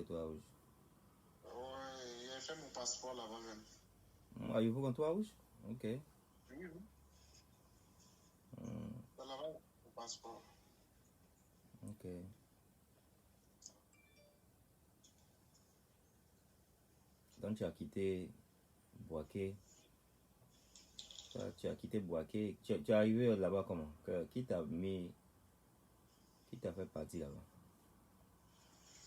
au Toit-Rouge? Ouais, j'ai fait mon passeport là-bas même. Avez-vous un Toit-Rouge? Ok. Oui, oui. C'est là-bas, mon passeport. Ok. Donc tu as quitté Boaké. Tu as quitté Boaké. Tu es arrivé là-bas comment? Qui t'a mis. Qui t'a fait partir là-bas?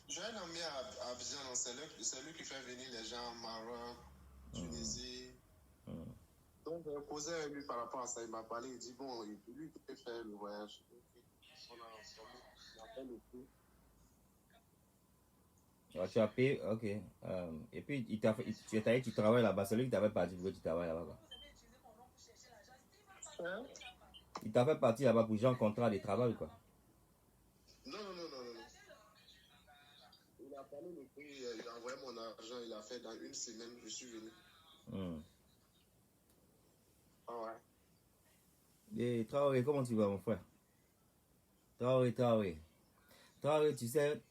J'ai un ami à Abidjan, c'est lui qui fait venir les gens au Maroc, Tunisie. Donc, j'ai posé avec lui par rapport à ça. Il m'a parlé, il dit, bon, lui, il peut faire le voyage. On a ensemble, il a fait le coup. Alors, tu as payé, ok. Et puis, tu travailles là-bas. C'est lui qui t'avait parti pour que tu travailles là-bas. Hein? Il t'a fait partir là-bas pour genre contrat de travail, quoi. Non. Il a parlé le prix, il a envoyé mon argent, il a fait dans une semaine, je suis venu. Ah ouais. Et Traoré, comment tu vas, mon frère? Traoré. Traoré, tu sais,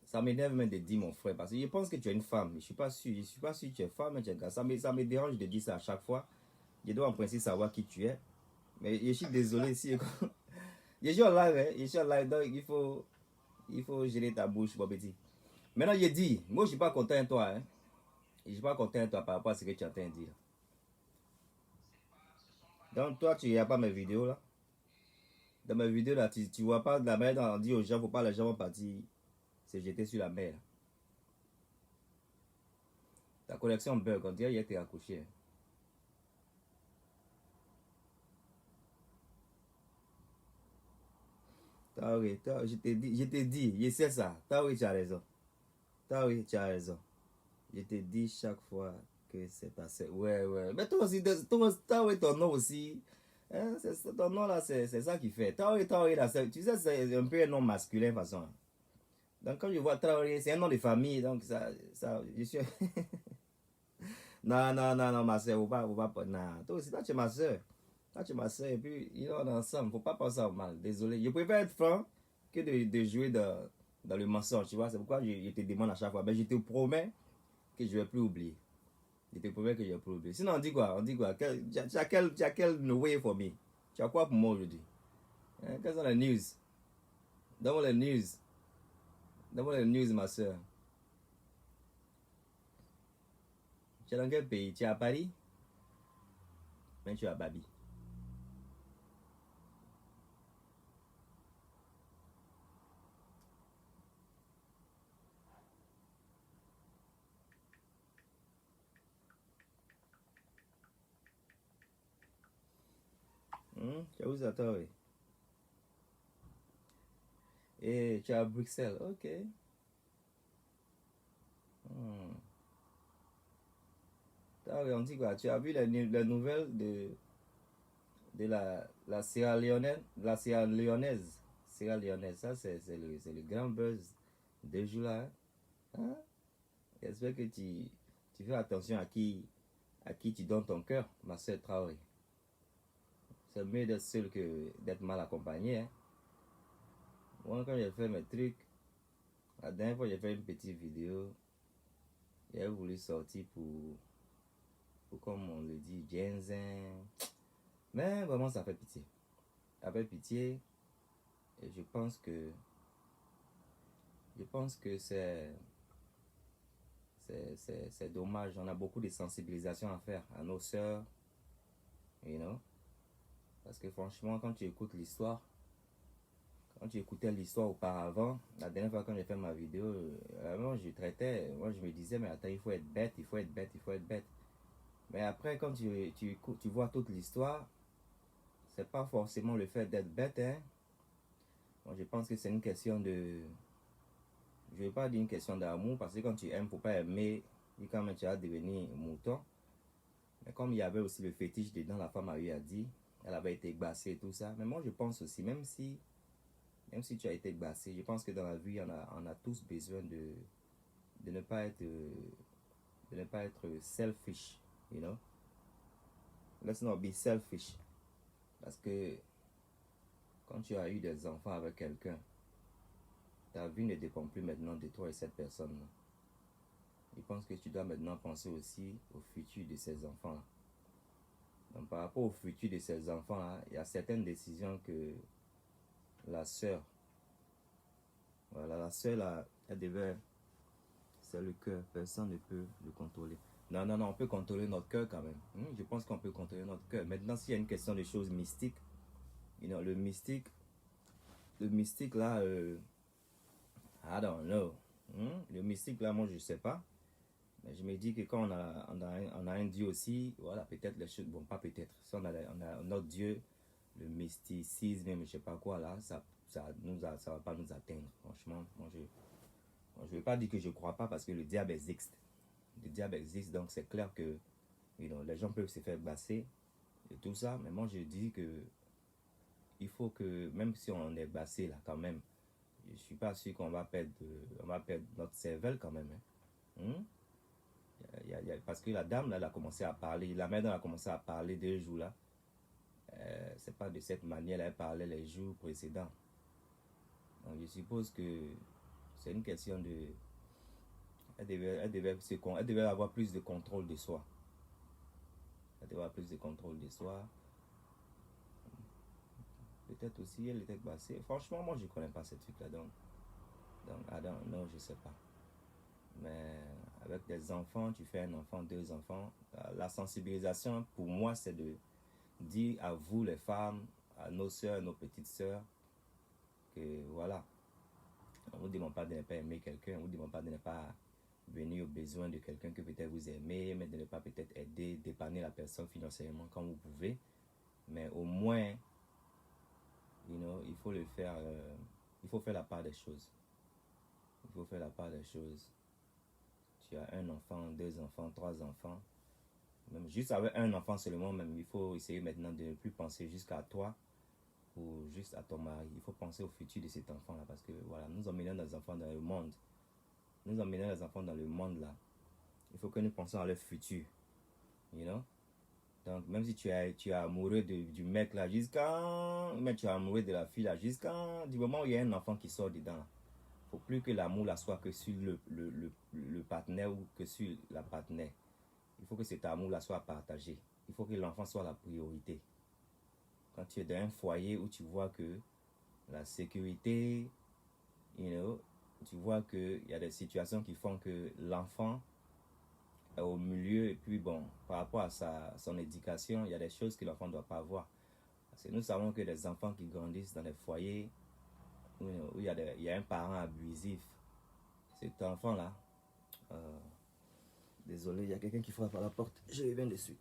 ça m'énerve même de dire mon frère, parce que je pense que tu es une femme. Je suis pas sûr que tu es femme, mais tu es gars. Ça me dérange de dire ça à chaque fois. Je dois en principe savoir qui tu es. Mais je suis désolé si. Je suis en live, hein. Je suis en live, donc il faut gérer ta bouche, mon petit. Maintenant, je dis, moi, je suis pas content de toi, hein. Je suis pas content de toi par rapport à ce que tu es en train de dire. Donc, toi, tu regardes pas mes vidéos, là. Dans mes vidéos, là, tu vois pas de la mer, on dit aux gens, faut pas les gens vont partir se jeter sur la mer, là. Ta connexion bug, on dirait qu'il était accouché. Taoui, je t'ai dit, je sais ça. Taoui, tu as raison. Taoui, tu as raison. Je te dis chaque fois que c'est ta sœur. Ouais. Mais toi aussi, Taoui, ton nom aussi. Hein, ton nom là, c'est ça qui fait. Taoui là, tu sais, c'est un peu un nom masculin, de toute façon. Donc, quand je vois Traoré, c'est un nom de famille. Donc, je suis. Non, ma soeur, faut pas. Non, toi aussi, toi, tu es ma soeur. Toi, tu es ma soeur. Et puis, on est ensemble. Faut pas penser au mal. Désolé. Je préfère être franc que de jouer dans le mensonge. Tu vois, c'est pourquoi je te demande à chaque fois. Mais je te promets que je vais plus oublier. Je te promets que je vais plus oublier. Sinon, on dit quoi? Tu as quel way for me? Tu as quoi pour moi aujourd'hui? Hein? Quelles sont les news? Donne-moi les news. Donne-moi les news, ma soeur. Tu es dans quel pays? Tu es à Paris? Mais tu es à Babi. Tu es où ça, toi, oui? Et tu es à Bruxelles, ok. On dit quoi? Tu as vu les nouvelles de la Sierra Leone, Sierra Leonaise, ça c'est le grand buzz de jour là. Hein? J'espère que tu fais attention à qui tu donnes ton cœur, ma soeur Traoré. C'est mieux d'être seul que d'être mal accompagné. Hein? Moi, quand j'ai fait mes trucs, la dernière fois j'ai fait une petite vidéo, j'ai voulu sortir pour comme on le dit, Jensen. Mais vraiment, ça fait pitié. Ça fait pitié. Et je pense que c'est dommage. On a beaucoup de sensibilisation à faire à nos sœurs. You know? Parce que franchement, quand tu écoutes l'histoire, quand tu écoutais l'histoire auparavant, la dernière fois quand j'ai fait ma vidéo, moi je me disais, mais attends, il faut être bête. Mais après, quand tu vois toute l'histoire, c'est pas forcément le fait d'être bête, hein. Bon, je pense que c'est une question de... Je ne vais pas dire une question d'amour, parce que quand tu aimes, il ne faut pas aimer, et quand même tu vas devenir mouton. Mais comme il y avait aussi le fétiche dedans, la femme a eu à dire, elle avait été glacée et tout ça. Mais moi je pense aussi, même si tu as été glacé, je pense que dans la vie, on a tous besoin de ne pas être selfish, you know. Let's not be selfish. Parce que quand tu as eu des enfants avec quelqu'un, ta vie ne dépend plus maintenant de toi et cette personne. je pense que tu dois maintenant penser aussi au futur de ces enfants-là. Donc, par rapport au futur de ces enfants-là, il y a certaines décisions que la sœur, voilà, la sœur, là, elle devait, c'est le cœur, personne ne peut le contrôler. Non, non, non, on peut contrôler notre cœur quand même. Je pense qu'on peut contrôler notre cœur. Maintenant, s'il y a une question de choses mystiques, le mystique là, I don't know. Le mystique là, moi, je sais pas. Mais je me dis que quand on a un Dieu aussi, voilà, peut-être les choses, bon, pas peut-être. Si on a notre Dieu, le mysticisme, je sais pas quoi là, ça va pas nous atteindre. Franchement, moi, je vais pas dire que je crois pas parce que le diable existe. Le diable existe, donc c'est clair que les gens peuvent se faire basser et tout ça. Mais moi, je dis que il faut que, même si on est bassé là, quand même, je suis pas sûr qu'on va perdre, notre cervelle quand même. Parce que la dame là, elle a commencé à parler, la mère a commencé à parler 2 jours là. C'est pas de cette manière elle parlait les jours précédents. Donc je suppose que c'est une question de, elle devait avoir plus de contrôle de soi. Elle devait avoir plus de contrôle de soi. Peut-être aussi elle était bassée. Franchement, moi je connais pas ces trucs là, donc non, je sais pas. Mais avec des enfants, tu fais un enfant, 2 enfants, la sensibilisation pour moi c'est de dire à vous les femmes, à nos soeurs, nos petites soeurs, que voilà, on ne vous demande pas de ne pas aimer quelqu'un, on ne vous demande pas de ne pas venir aux besoins de quelqu'un que peut-être vous aimez, mais de ne pas peut-être aider, dépanner la personne financièrement quand vous pouvez. Mais au moins, il faut le faire, il faut faire la part des choses. Il faut faire la part des choses. Tu as 1 enfant, 2 enfants, 3 enfants. Même juste avec 1 enfant seulement, même il faut essayer maintenant de ne plus penser jusqu'à toi ou juste à ton mari. Il faut penser au futur de cet enfant-là parce que voilà, nous emmenons nos enfants dans le monde. Nous emmenons les enfants dans le monde là. Il faut que nous pensions à leur futur. Donc même si tu es amoureux du mec là, mais tu es amoureux de la fille là, du moment où il y a un enfant qui sort dedans là. Il ne faut plus que l'amour là soit que sur le partenaire ou que sur la partenaire. Il faut que cet amour là soit partagé. Il faut que l'enfant soit la priorité. Quand tu es dans un foyer où tu vois que la sécurité, tu vois qu'il y a des situations qui font que l'enfant est au milieu et puis bon, par rapport à son éducation, il y a des choses que l'enfant ne doit pas avoir. Parce que nous savons que les enfants qui grandissent dans des foyers où il y a un parent abusif, cet enfant-là, désolé, il y a quelqu'un qui frappe à la porte, je reviens de suite.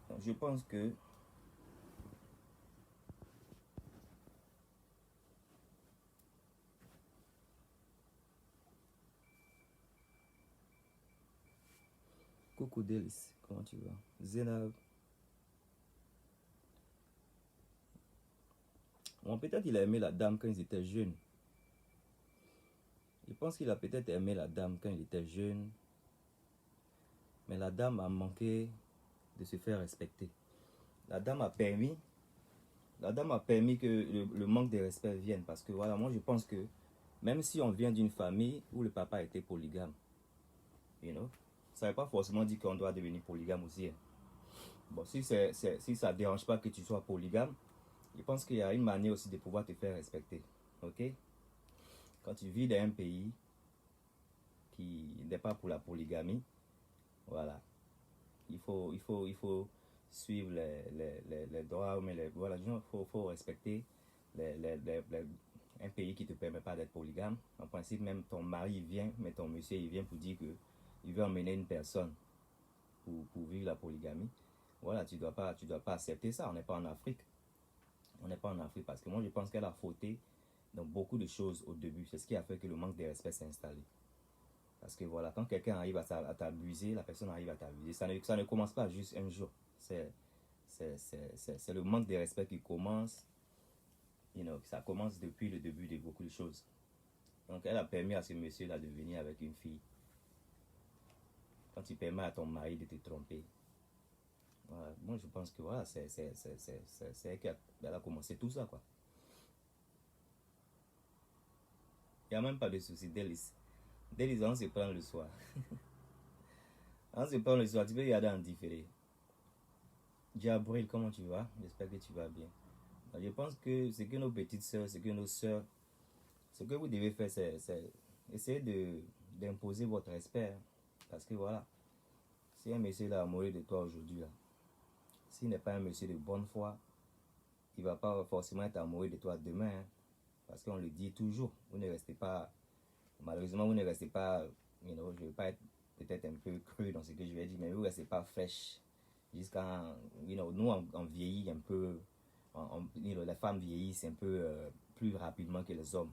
Donc, je pense que coucou Délice, comment tu vas? Zénab. Bon, peut-être il a aimé la dame quand ils étaient jeunes. Je pense qu'il a peut-être aimé la dame quand il était jeune. Mais la dame a manqué de se faire respecter. La dame a permis que le manque de respect vienne. Parce que voilà, moi je pense que même si on vient d'une famille où le papa était polygame, ça ne veut pas forcément dire qu'on doit devenir polygame aussi. Bon, si ça ne dérange pas que tu sois polygame, je pense qu'il y a une manière aussi de pouvoir te faire respecter. Ok? Quand tu vis dans un pays qui n'est pas pour la polygamie, voilà. Il faut suivre les droits, mais voilà, il faut respecter un pays qui ne te permet pas d'être polygame, en principe, même ton mari vient, mais ton monsieur, il vient pour dire que il veut emmener une personne pour vivre la polygamie. Voilà, tu dois pas accepter ça. On n'est pas en Afrique. On n'est pas en Afrique parce que moi, je pense qu'elle a fauté dans beaucoup de choses au début. C'est ce qui a fait que le manque de respect s'est installé. Parce que voilà, quand quelqu'un arrive à t'abuser, la personne arrive à t'abuser. Ça ne commence pas juste un jour. C'est le manque de respect qui commence. Ça commence depuis le début de beaucoup de choses. Donc, elle a permis à ce monsieur-là de venir avec une fille. Quand tu permets à ton mari de te tromper, voilà, moi je pense que voilà, c'est elle qui a commencé tout ça, quoi. Il n'y a même pas de souci, Délice. Délice, on se prend le soir. On se prend le soir, tu peux regarder en différé. Diabril, comment tu vas? J'espère que tu vas bien. Donc, je pense que ce que nos petites soeurs, ce que nos soeurs, ce que vous devez faire, c'est essayer d'imposer votre respect. Hein. Parce que voilà, si un monsieur là a amoureux de toi aujourd'hui, là, s'il n'est pas un monsieur de bonne foi, il ne va pas forcément être amoureux de toi demain. Hein. Parce qu'on le dit toujours, vous ne restez pas, malheureusement, vous ne restez pas, je ne vais pas être peut-être un peu cru dans ce que je vais dire, mais vous ne restez pas fraîche. Jusqu'à, nous, on vieillit un peu, les femmes vieillissent un peu plus rapidement que les hommes.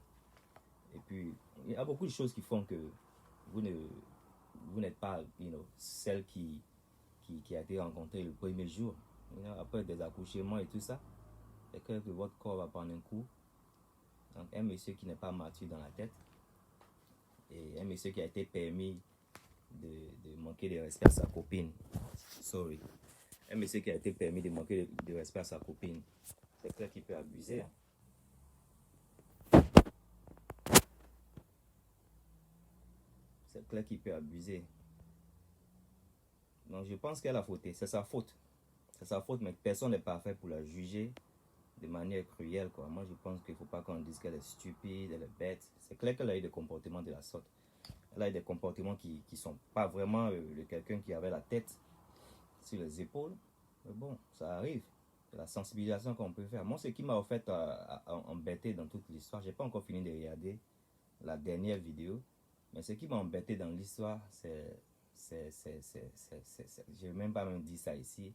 Et puis, il y a beaucoup de choses qui font que vous n'êtes pas, celle qui a été rencontrée le premier jour. Après des accouchements et tout ça, c'est que votre corps va prendre un coup. Donc, un monsieur qui n'est pas mature dans la tête et un monsieur qui a été permis de manquer de respect à sa copine. Sorry. Un monsieur qui a été permis de manquer de respect à sa copine, c'est clair qu'il peut abuser. C'est clair qu'il peut abuser. Donc, je pense qu'elle a fauté. C'est sa faute. C'est sa faute, mais personne n'est parfait pour la juger de manière cruelle, quoi. Moi, je pense qu'il ne faut pas qu'on dise qu'elle est stupide, elle est bête. C'est clair qu'elle a eu des comportements de la sorte. Elle a eu des comportements qui ne sont pas vraiment de quelqu'un qui avait la tête sur les épaules. Mais bon, ça arrive. C'est la sensibilisation qu'on peut faire. Moi, ce qui m'a en fait embêté dans toute l'histoire, je n'ai pas encore fini de regarder la dernière vidéo, mais ce qui m'a embêté dans l'histoire, je ne vais même pas me dire ça ici,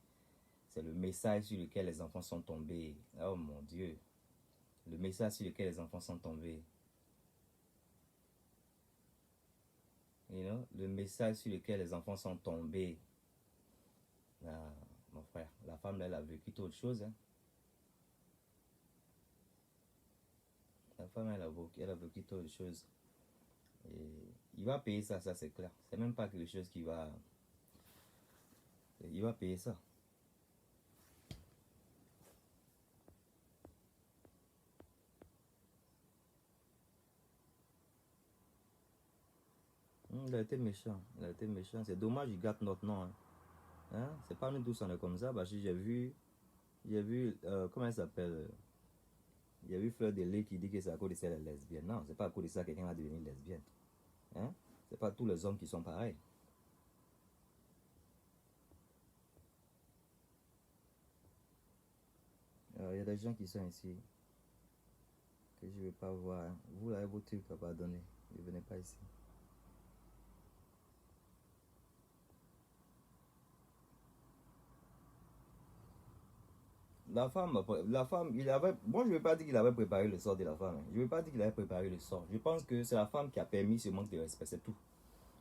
c'est le message sur lequel les enfants sont tombés. Oh mon Dieu. Le message sur lequel les enfants sont tombés. Le message sur lequel les enfants sont tombés. Ah, mon frère, la femme, elle a vécu autre chose. Hein. La femme, elle a vécu autre chose. Et il va payer ça c'est clair. C'est même pas quelque chose qui va... Il va payer ça. Il a été méchant. C'est dommage, il gâte notre nom. Hein? C'est pas nous tous on est comme ça. Parce que j'ai vu comment elle s'appelle? Il y a eu Fleur de Lys qui dit que c'est à cause de ça elle est lesbienne. Non, c'est pas à cause de ça que quelqu'un va devenir lesbienne. Hein? C'est pas tous les hommes qui sont pareils. Alors, il y a des gens qui sont ici que je ne vais pas voir. Hein. Vous là, vos trucs à pardonner. Ne venez pas ici. La femme, moi je ne veux pas dire qu'il avait préparé le sort de la femme. Hein. Je ne veux pas dire qu'il avait préparé le sort. Je pense que c'est la femme qui a permis ce manque de respect, c'est tout.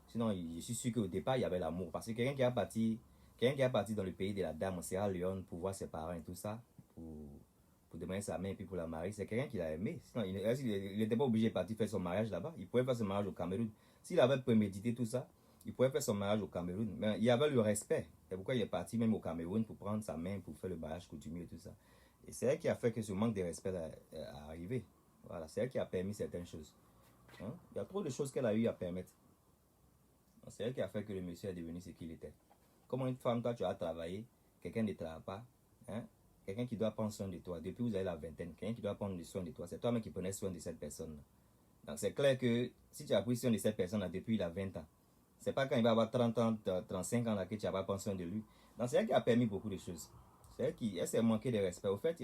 Sinon, je suis sûr qu'au départ, il y avait l'amour. Parce que quelqu'un qui est parti dans le pays de la dame en Sierra Leone pour voir ses parents et tout ça, pour demander sa main et puis pour la marier, c'est quelqu'un qui l'a aimé. Sinon, il n'était pas obligé de partir faire son mariage là-bas. Il pouvait faire son mariage au Cameroun. S'il avait prémédité tout ça, il pouvait faire son mariage au Cameroun. Mais il y avait le respect. C'est pourquoi il est parti même au Cameroun pour prendre sa main, pour faire le mariage coutumier et tout ça. Et c'est elle qui a fait que ce manque de respect est arrivé. Voilà, c'est elle qui a permis certaines choses. Hein? Il y a trop de choses qu'elle a eu à permettre. C'est elle qui a fait que le monsieur est devenu ce qu'il était. Comme une femme, toi tu as travaillé, quelqu'un ne travaille pas, hein? Quelqu'un qui doit prendre soin de toi, depuis que vous avez la vingtaine, quelqu'un qui doit prendre soin de toi, c'est toi-même qui prenais soin de cette personne. Donc c'est clair que si tu as pris soin de cette personne depuis il a 20 ans, c'est pas quand il va avoir 30 ans, 35 ans là que tu vas pas prendre soin de lui. Donc c'est elle qui a permis beaucoup de choses. C'est elle qui s'est manqué de respect. Au fait,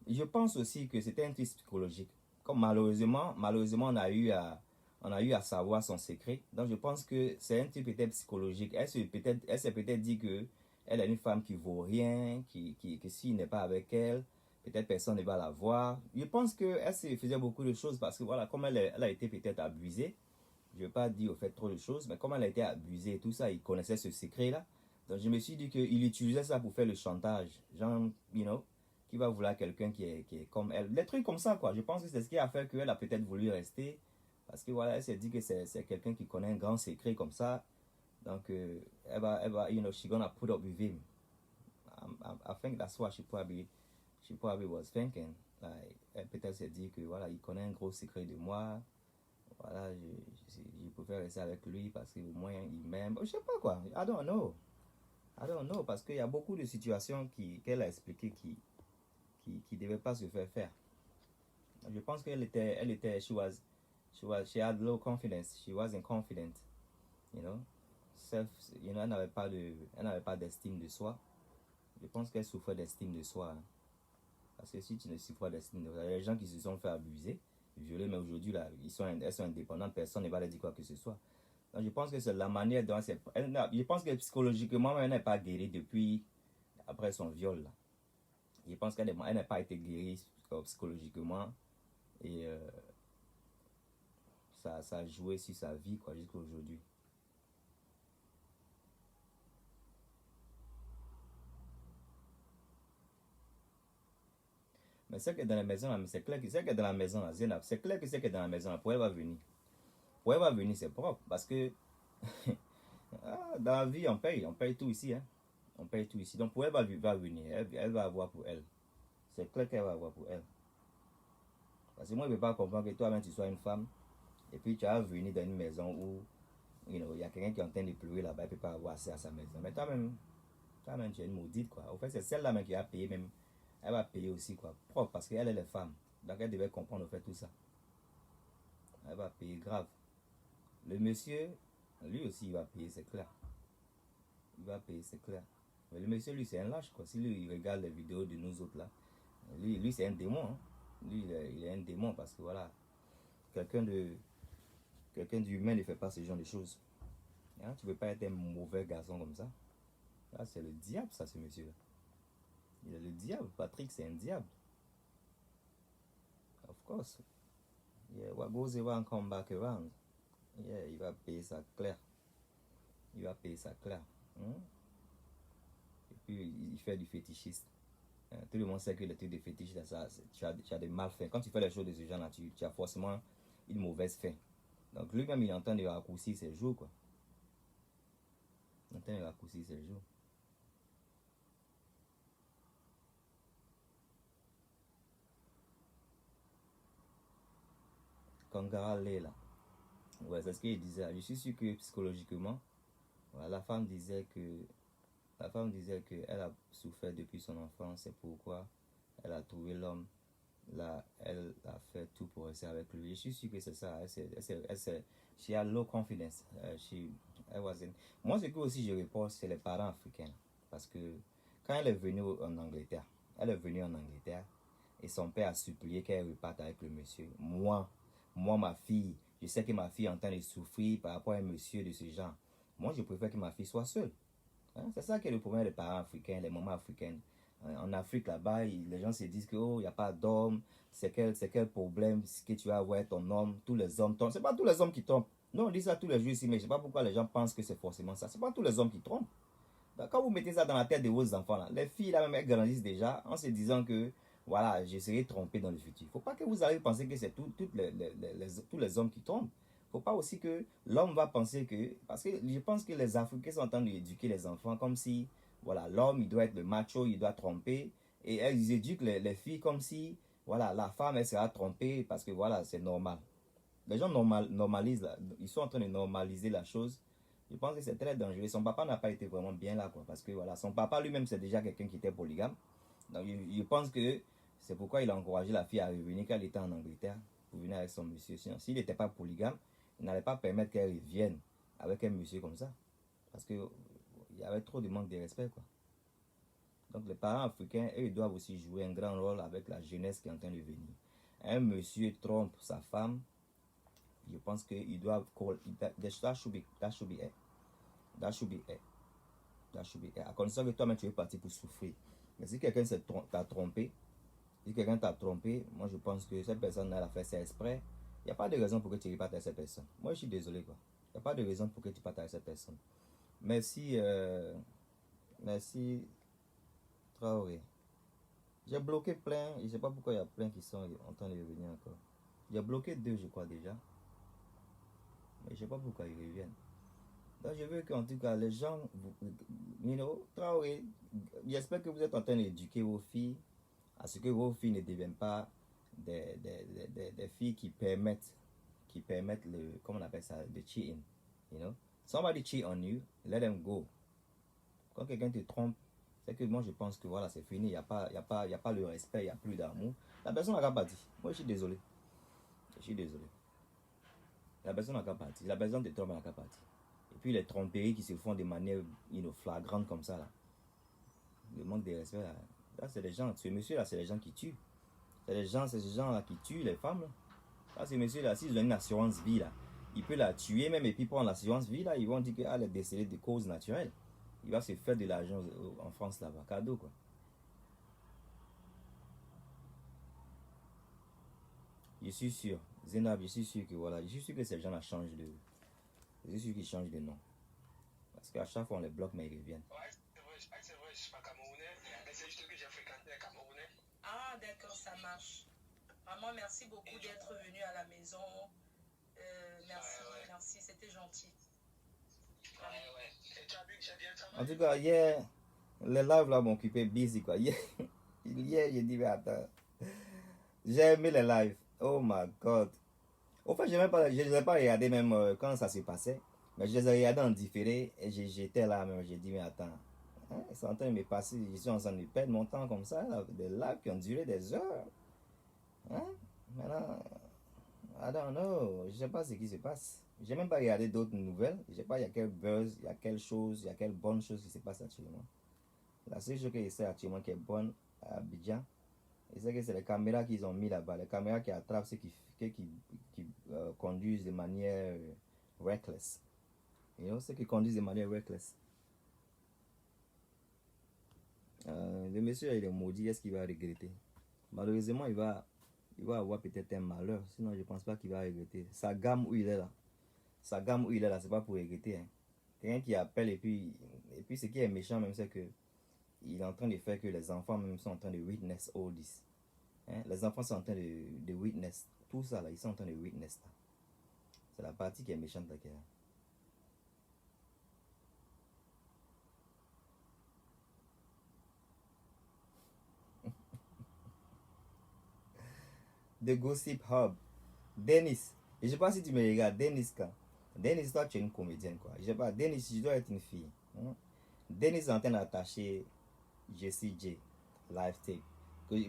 je pense aussi que c'était un twist psychologique. comme malheureusement, on a eu à savoir son secret. Donc je pense que c'est un truc peut-être psychologique. Elle s'est peut-être dit que elle est une femme qui vaut rien, que s'il n'est pas avec elle, peut-être personne ne va la voir. Je pense qu'elle se faisait beaucoup de choses parce que voilà, comme elle a été peut-être abusée, je ne vais pas dire au fait trop de choses, mais comme elle a été abusée et tout ça, il connaissait ce secret-là. Donc je me suis dit qu'il utilisait ça pour faire le chantage. Genre, qui va vouloir quelqu'un qui est comme elle. Des trucs comme ça, quoi. Je pense que c'est ce qui a fait qu'elle a peut-être voulu rester. Parce que voilà, elle s'est dit que c'est quelqu'un qui connaît un grand secret comme ça. Donc, elle va, she's gonna put up with him. I think that's what she probably was thinking. Like, elle peut-être s'est dit que voilà, il connaît un gros secret de moi. Voilà, je préfère rester avec lui parce qu'au moins il m'aime. Je sais pas quoi. I don't know. Parce qu'il y a beaucoup de situations qu'elle a expliquées qui devaient pas se faire. Je pense qu'elle était, she had low confidence. She wasn't confident, you know. Elle n'avait pas d'estime de soi. Je pense qu'elle souffrait d'estime de soi. Hein. Parce que si tu ne souffres pas d'estime de soi, il y a des gens qui se sont fait abuser, violer, mais aujourd'hui, là, elles sont indépendantes, personne ne va leur dire quoi que ce soit. Donc, je pense que c'est la manière dont je pense que psychologiquement, elle n'est pas guérie depuis, après son viol, là. Je pense qu'elle n'a pas été guérie psychologiquement. Et ça a joué sur sa vie, quoi, jusqu'à aujourd'hui. Mais c'est que dans la maison, c'est clair que c'est que dans la maison, c'est clair que c'est que dans la maison, pour elle va venir. Pour elle va venir, c'est propre. Parce que dans la vie, on paye tout ici. Hein. On paye tout ici. Donc pour elle va venir, elle va avoir pour elle. C'est clair qu'elle va avoir pour elle. Parce que moi, je ne peux pas comprendre que toi-même, tu sois une femme, et puis tu vas venir dans une maison où il y a quelqu'un qui est en train de pleurer là-bas, il ne peut pas avoir accès à sa maison. Mais toi-même, tu es une maudite, quoi. Au fait, c'est celle-là même qui a payé même. Elle va payer aussi, quoi. Propre, parce qu'elle est femme. Donc elle devait comprendre, au fait, tout ça. Elle va payer grave. Le monsieur, lui aussi, il va payer, c'est clair. Il va payer, c'est clair. Mais le monsieur, lui, c'est un lâche, quoi. Si lui, il regarde les vidéos de nous autres, là, lui c'est un démon, hein. Lui, il est un démon, parce que, voilà, quelqu'un d'humain ne fait pas ce genre de choses. Hein, tu ne peux pas être un mauvais garçon comme ça. Là, c'est le diable, ça, ce monsieur-là. Il est le diable. Patrick, c'est un diable. Of course. Yeah, what goes around come back around. Yeah, il va payer ça clair. Il va payer ça clair. Et puis, il fait du fétichiste. Tout le monde sait que le truc de fétiche, ça, tu as des malfaits. Quand tu fais les choses de ce genre-là, tu as forcément une mauvaise fin. Donc, lui-même, il est en train de raccourcir ses jours, quoi. Il est en train de raccourcir ses jours. Kangara Leila. Ouais, c'est ce qu'il disait. Je suis sûr que psychologiquement, voilà, la femme disait qu'elle a souffert depuis son enfance, c'est pourquoi elle a trouvé l'homme. Là, elle a fait tout pour rester avec lui. Je suis sûr que c'est ça. She had low confidence. Moi, ce que aussi je reporte, c'est les parents africains. Parce que quand elle est venue en Angleterre, et son père a supplié qu'elle reparte avec le monsieur. Moi, ma fille, je sais que ma fille est en train de souffrir par rapport à un monsieur de ce genre. Moi, je préfère que ma fille soit seule. Hein? C'est ça qui est le problème des parents africains, des mamans africaines. En Afrique, là-bas, les gens se disent que il n'y a pas d'homme. C'est quel problème que tu vas avoir ton homme. Tous les hommes trompent. C'est pas tous les hommes qui trompent. Non, on dit ça tous les jours ici, mais je sais pas pourquoi les gens pensent que c'est forcément ça. C'est pas tous les hommes qui trompent. Donc, quand vous mettez ça dans la tête de vos enfants, là, les filles, là, même, elles grandissent déjà en se disant que, voilà, je serai trompé dans le futur. Il ne faut pas que vous allez penser que c'est tous les hommes qui trompent. Il ne faut pas aussi que l'homme va penser que... Parce que je pense que les Africains sont en train d'éduquer les enfants comme si, voilà, l'homme, il doit être le macho, il doit tromper. Et ils éduquent les filles comme si, voilà, la femme, elle sera trompée parce que, voilà, c'est normal. Les gens normalisent, là, ils sont en train de normaliser la chose. Je pense que c'est très dangereux. Son papa n'a pas été vraiment bien là, quoi. Parce que, voilà, son papa lui-même, c'est déjà quelqu'un qui était polygame. Donc, je pense que c'est pourquoi il a encouragé la fille à revenir quand elle était en Angleterre pour venir avec son monsieur. Sinon, s'il n'était pas polygame, il n'allait pas permettre qu'elle revienne avec un monsieur comme ça. Parce qu'il y avait trop de manque de respect, quoi. Donc les parents africains, eux, ils doivent aussi jouer un grand rôle avec la jeunesse qui est en train de venir. un monsieur trompe sa femme, je pense qu'il doit call, that should be it. That should be it. That should be it. À condition que toi-même tu es parti pour souffrir. Mais si quelqu'un t'a trompé, moi je pense que cette personne elle a fait ça exprès. Il n'y a pas de raison pour que tu partages cette personne. Moi je suis désolé quoi. Il n'y a pas de raison pour que tu partages cette personne. Merci, merci Traoré. J'ai bloqué plein, je ne sais pas pourquoi il y a plein qui sont en train de revenir encore. J'ai bloqué 2 je crois déjà. Mais je ne sais pas pourquoi ils reviennent. Donc je veux qu'en tout cas les gens, Traoré, j'espère que vous êtes en train d'éduquer vos filles à ce que vos filles ne deviennent pas des filles qui permettent le, comment on appelle ça, the cheating, you know. Somebody cheat on you, let them go. Quand quelqu'un te trompe, c'est que moi je pense que voilà, c'est fini, il n'y a pas le respect, il n'y a plus d'amour. La personne n'a qu'à partir. Moi je suis désolé. La personne n'a qu'à partir. La personne te trompe, elle n'a qu'à partir. Et puis les tromperies qui se font de manière flagrante comme ça là. Le manque de respect là. Là c'est des gens, ce monsieur là c'est des gens qui tuent. C'est ces gens là qui tuent les femmes là. Là ces messieurs là, s'ils ont une assurance vie là, il peut la tuer même et puis prendre l'assurance vie là, ils vont dire qu'elle est décédée de cause naturelle. Il va se faire de l'argent en France là-bas, cadeau quoi. Je suis sûr, Zénab, je suis sûr que voilà, je suis sûr que ces gens là changent de, je suis sûr qu'ils changent de nom. Parce qu'à chaque fois on les bloque mais ils reviennent. Ouais, c'est vrai, je suis pas camerounais, mais c'est juste que j'ai fréquenté les Camerounais. Ah d'accord, ça marche. Vraiment merci beaucoup d'être venu à la maison. Merci, merci, c'était gentil. Ouais. Et tu as vu que j'ai bien travaillé. En tout cas, hier, les lives là m'ont occupé busy quoi. Hier, j'ai dit mais attends. J'ai aimé les lives. Oh my god. Au fait, je ne les ai pas regardés même quand ça se passait. Mais je les ai regardés en différé et j'étais là même. J'ai dit mais attends. Hein, ils sont en train de me passer. Je suis en train de perdre mon temps comme ça. Là, des lives qui ont duré des heures. Hein? Maintenant, I don't know. Je ne sais pas ce qui se passe. J'ai même pas regardé d'autres nouvelles. Je ne sais pas, il y a quel buzz, il y a quelle chose, il y a quelle bonne chose qui se passe actuellement. La seule chose que je sais actuellement qui est bonne à Abidjan, c'est que c'est les caméras qu'ils ont mis là-bas. Les caméras qui attrapent ceux qui conduisent de manière reckless. You know, ceux qui conduisent de manière reckless. Le monsieur, il est maudit. Est-ce qu'il va regretter? Malheureusement, il va avoir peut-être un malheur. Sinon, je ne pense pas qu'il va regretter. Sa gamme où il est là, c'est pas pour regretter. Hein. Quelqu'un qui appelle et puis ce qui est méchant même, c'est que il est en train de faire que les enfants même sont en train de witness all this. Hein? Les enfants sont en train de witness tout ça là. Ils sont en train de witness ça. C'est la partie qui est méchante là. The Gossip Hub. Dennis. Et je sais pas si tu me regardes. Dennis, toi, tu es une comédienne, quoi. Je sais pas. Dennis, tu dois être une fille. Hein? Dennis est en train d'attacher Jessie J. Live tape.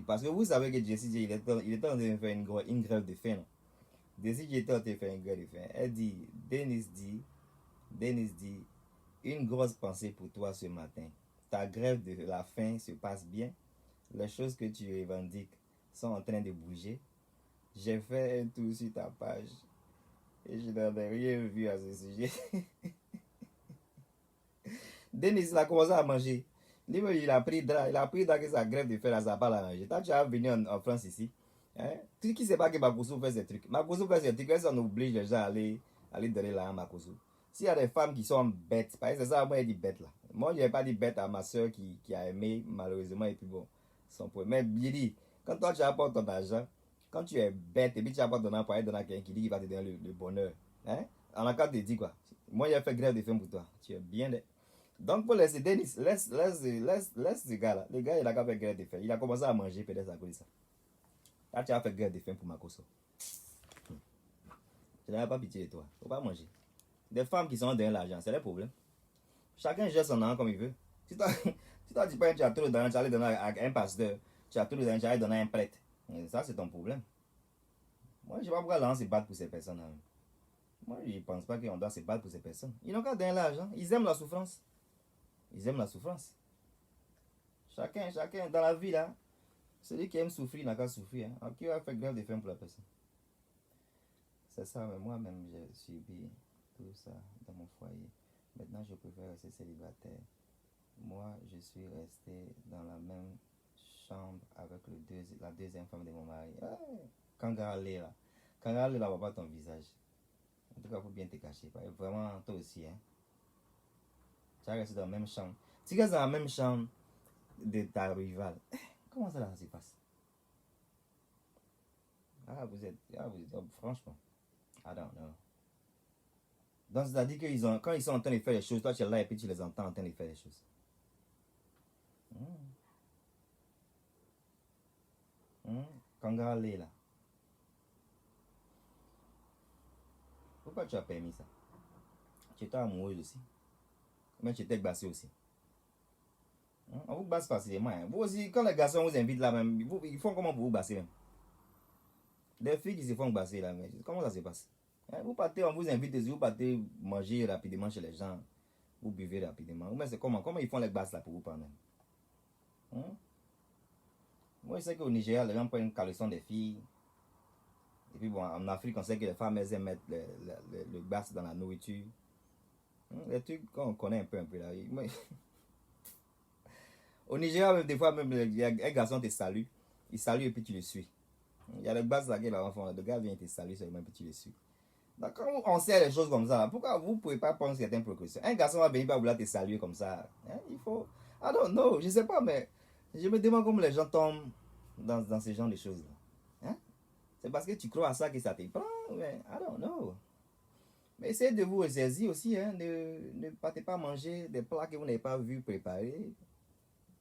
Parce que vous savez que Jessie J, il est en train de faire une grève de faim. Jessie J est en train de faire une grève de faim. Elle dit, Dennis dit, une grosse pensée pour toi ce matin. Ta grève de la faim se passe bien. Les choses que tu revendiques sont en train de bouger. J'ai fait un tour sur ta page et je n'avais rien vu à ce sujet. Denis, il a commencé à manger. Il a pris dans sa grève de fer à sa part à manger. Toi, tu es venu en France ici. Hein? Tu ne sais pas que Makosso fait ces trucs. Makosso fait ces trucs, ça oblige les gens à aller donner là à Makosso. S'il y a des femmes qui sont bêtes, parce que c'est ça, moi, je dis bête là. Moi, je n'ai pas dit bête à ma soeur qui a aimé, malheureusement, et puis bon, son point. Mais il dit, quand toi, tu apportes ton argent, quand tu es bête et puis tu apportes ton argent pour aller donner à quelqu'un qui dit qu'il va te donner le bonheur, hein? En la carte te dit quoi? Moi, j'ai fait grève de faim pour toi. Tu es bien. Donc, pour laisser Denis, laisse ce gars là. Le gars, il a qu'à faire grève de faim. Il a commencé à manger peut-être à cause de ça. Là, tu as fait grève de faim pour Makosso. Je n'avais pas pitié de toi. Il ne faut pas manger. Des femmes qui sont derrière l'argent, c'est le problème. Chacun gère son argent comme il veut. Si toi tu penses que tu as trop d'argent, tu allais donner à un pasteur. Tu as trop d'argent, tu allais donner à un prêtre. Et ça, c'est ton problème. Moi, je ne sais pas pourquoi l'on se bat pour ces personnes-là. Moi, je ne pense pas qu'on doit se battre pour ces personnes. Ils n'ont qu'à donner l'argent. Ils aiment la souffrance. Chacun, dans la vie, là, Celui qui aime souffrir n'a qu'à souffrir. Hein. Qui va faire grève de faim pour la personne? C'est ça, mais moi-même, j'ai subi tout ça dans mon foyer. Maintenant, je préfère rester célibataire. Moi, je suis resté dans la même chambre avec la deuxième femme de mon mari. Kangara là. Kangara là, va pas ton visage. En tout cas, il faut bien te cacher. Vraiment, toi aussi, hein. Tu as resté dans la même chambre. Tu restes dans la même chambre de ta rivale. Comment ça, là, ça se passe? Franchement, I don't know. Donc, c'est-à-dire que quand ils sont en train de faire les choses, toi, tu es là et puis tu les entends en train de faire les choses. Kangara là. Pourquoi tu as permis ça? Tu étais amoureuse aussi. Mais tu étais glacée aussi. On vous basse facilement. Hein. Vous aussi, quand les garçons vous invitent là même, ils font comment pour vous basser même? Des filles qui se font basser là, mais comment ça se passe? Hein, vous partez, on vous invite, vous partez manger rapidement chez les gens. Vous buvez rapidement. Mais c'est comment ils font les basses là pour vous parler? Moi je sais qu'au Nigeria, les gens prennent une caleçon des filles. Et puis bon, en Afrique, on sait que les femmes elles aiment mettre le basse dans la nourriture. Les trucs qu'on connaît un peu là. Au Nigeria, même, des fois, même, un garçon te salue. Il salue et puis tu le suis. Il y a le basse là qui va faire. Le gars vient te saluer seulement et puis tu le suis. Donc, quand on sait les choses comme ça, pourquoi vous ne pouvez pas prendre certaines précautions? Un garçon va venir pas vouloir te saluer comme ça. Hein? Il faut. I don't know, je ne sais pas, mais je me demande comment les gens tombent dans ce genre de choses-là. Hein? C'est parce que tu crois à ça que ça te prend, mais I don't know. Mais essayez de vous ressaisir aussi, hein? Ne partez pas manger des plats que vous n'avez pas vu préparer.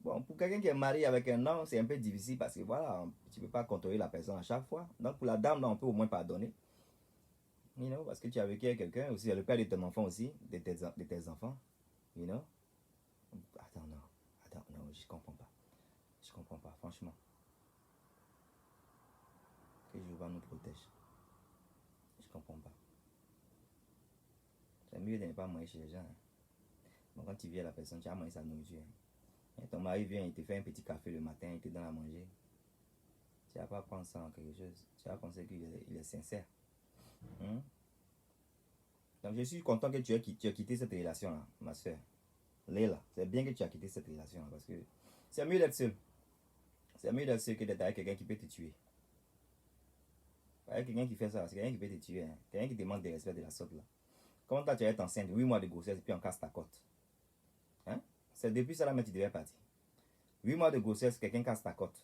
Bon, pour quelqu'un qui est marié avec un homme, c'est un peu difficile parce que voilà, tu ne peux pas contrôler la personne à chaque fois. Donc pour la dame, là, on peut au moins pardonner. You know, parce que tu as vécu avec quelqu'un aussi, le père de ton enfant aussi, de tes enfants. You know? I don't know, je comprends pas. Je comprends pas, franchement. Que Jéhovah nous protège. Je comprends pas. C'est mieux de ne pas manger chez les gens. Hein. Bon, quand tu viens à la personne, tu as mangé sa nourriture. Hein. Et ton mari vient, il te fait un petit café le matin, il te donne à manger. Tu vas pas prendre ça en quelque chose. Tu vas penser qu'il est sincère. Donc je suis content que tu as quitté cette relation-là, ma soeur. Léla, c'est bien que tu as quitté cette relation-là parce que c'est mieux d'être seul. C'est mieux d'être seul que d'être avec quelqu'un qui peut te tuer. Avec quelqu'un qui fait ça, c'est quelqu'un qui peut te tuer. Hein. Quelqu'un qui te manque de respect de la sorte là. Comment toi tu vas être enceinte, 8 mois de grossesse et puis on casse ta côte. Hein? C'est depuis ça là que tu devais partir. 8 mois de grossesse, quelqu'un casse ta côte.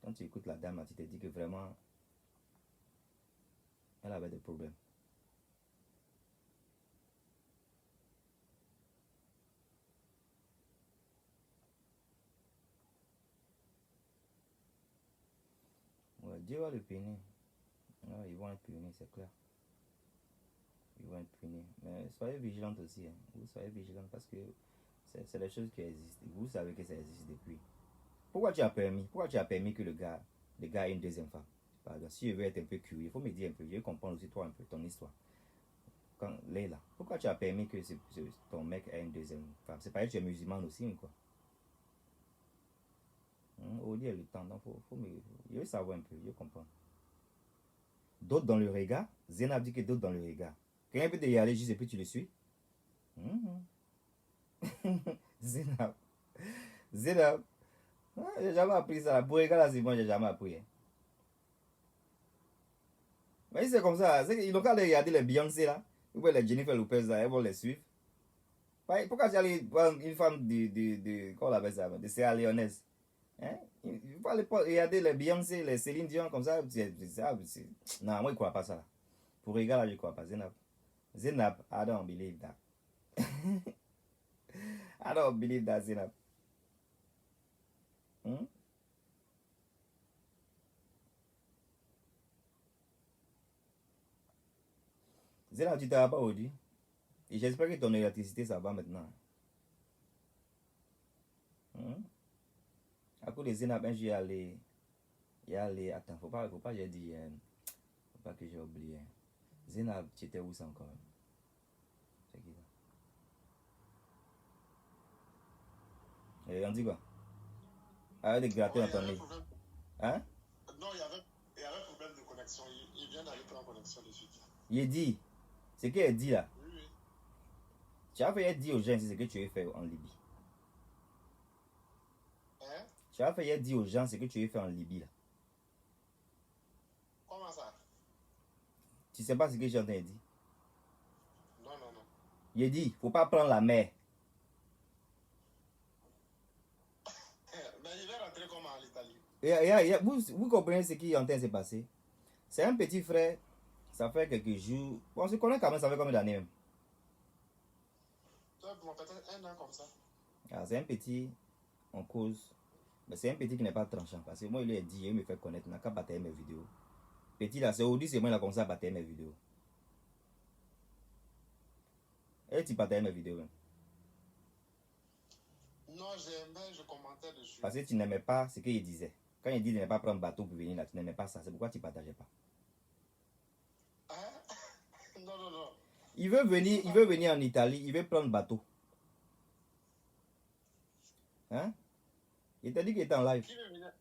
Quand tu écoutes la dame, tu te dis que vraiment, elle avait des problèmes. Ouais, Dieu va le punir. Ouais, ils vont être punis, c'est clair. Ils vont être punis. Mais soyez vigilantes aussi. Hein. Vous soyez vigilantes parce que c'est des choses qui existent. Vous savez que ça existe depuis. Pourquoi tu as permis que le gars ait une deuxième femme? Par exemple, si je veux être un peu curieux, il faut me dire un peu, je veux comprendre aussi toi un peu ton histoire. Quand Leila, pourquoi tu as permis que ton mec ait une deuxième femme? C'est pas que tu es musulmane aussi ou quoi? Au lieu le temps, donc je veux savoir un peu, je veux comprendre. D'autres dans le regard, Zénab dit que d'autres dans le regard. Quelqu'un peut te y aller juste et puis tu le suis? Zénab. J'ai jamais appris ça. Pour regarder c'est moi, j'ai jamais appris. Hein. Mais c'est comme ça. Ils n'ont qu'à regarder les Beyoncé là. Ou les Jennifer Lopez là, elles vont les suivre. Pourquoi tu allais voir une femme comment on appelle ça, de Sierra Leonaise? Hein? Il faut aller regarder les Beyoncé, les Céline Dion comme ça. Non, moi je ne crois pas ça. Là. Pour regarder là, je ne crois pas. Zénab, I don't believe that. I don't believe that, Zénab. Zénab, tu ne t'as pas aujourd'hui. Et j'espère que ton électricité, ça va maintenant. À cause de Zénab, j'y allais. Attends, faut pas j'ai dit. Faut pas que j'ai oublié. Zénab, tu étais où ça encore? C'est qui ça? Et on dit quoi? Arrête de gratter Ouais, dans ton nez. Hein? Non, il y avait un problème de connexion. Il vient d'aller prendre connexion de suite. Il dit, ce qu'il dit là, Oui, oui. tu as fait dire aux gens ce que tu veux faire en Libye. Hein? Tu as fait dire aux gens ce que tu veux faire en Libye là. Comment ça? Tu sais pas ce que j'ai entendu dire. Non, non, non. Il dit, faut pas prendre la mer. Mais il va rentrer comment en Italie? Vous comprenez ce qui est en train de se passer? C'est un petit frère, ça fait quelques jours. Bon, on se connaît quand même, ça fait combien d'années même? Peut-être 1 an comme ça. Ah, c'est un petit, en cause. Mais c'est un petit qui n'est pas tranchant. Parce que moi, il lui a dit, il me fait connaître, il n'a qu'à battre mes vidéos. Petit là, c'est aujourd'hui, c'est moi qui a commencé à battre mes vidéos. Et tu partages mes vidéos même. Non, j'aimais, je commentais dessus. Parce que tu n'aimais pas ce qu'il disait. Quand il dit de ne pas prendre bateau pour venir là, tu n'aimais pas ça. C'est pourquoi tu ne partageais pas. Hein? Non, non, non. Il veut venir en Italie, il veut prendre bateau. Hein? Il t'a dit qu'il était en live. Qui veut venir?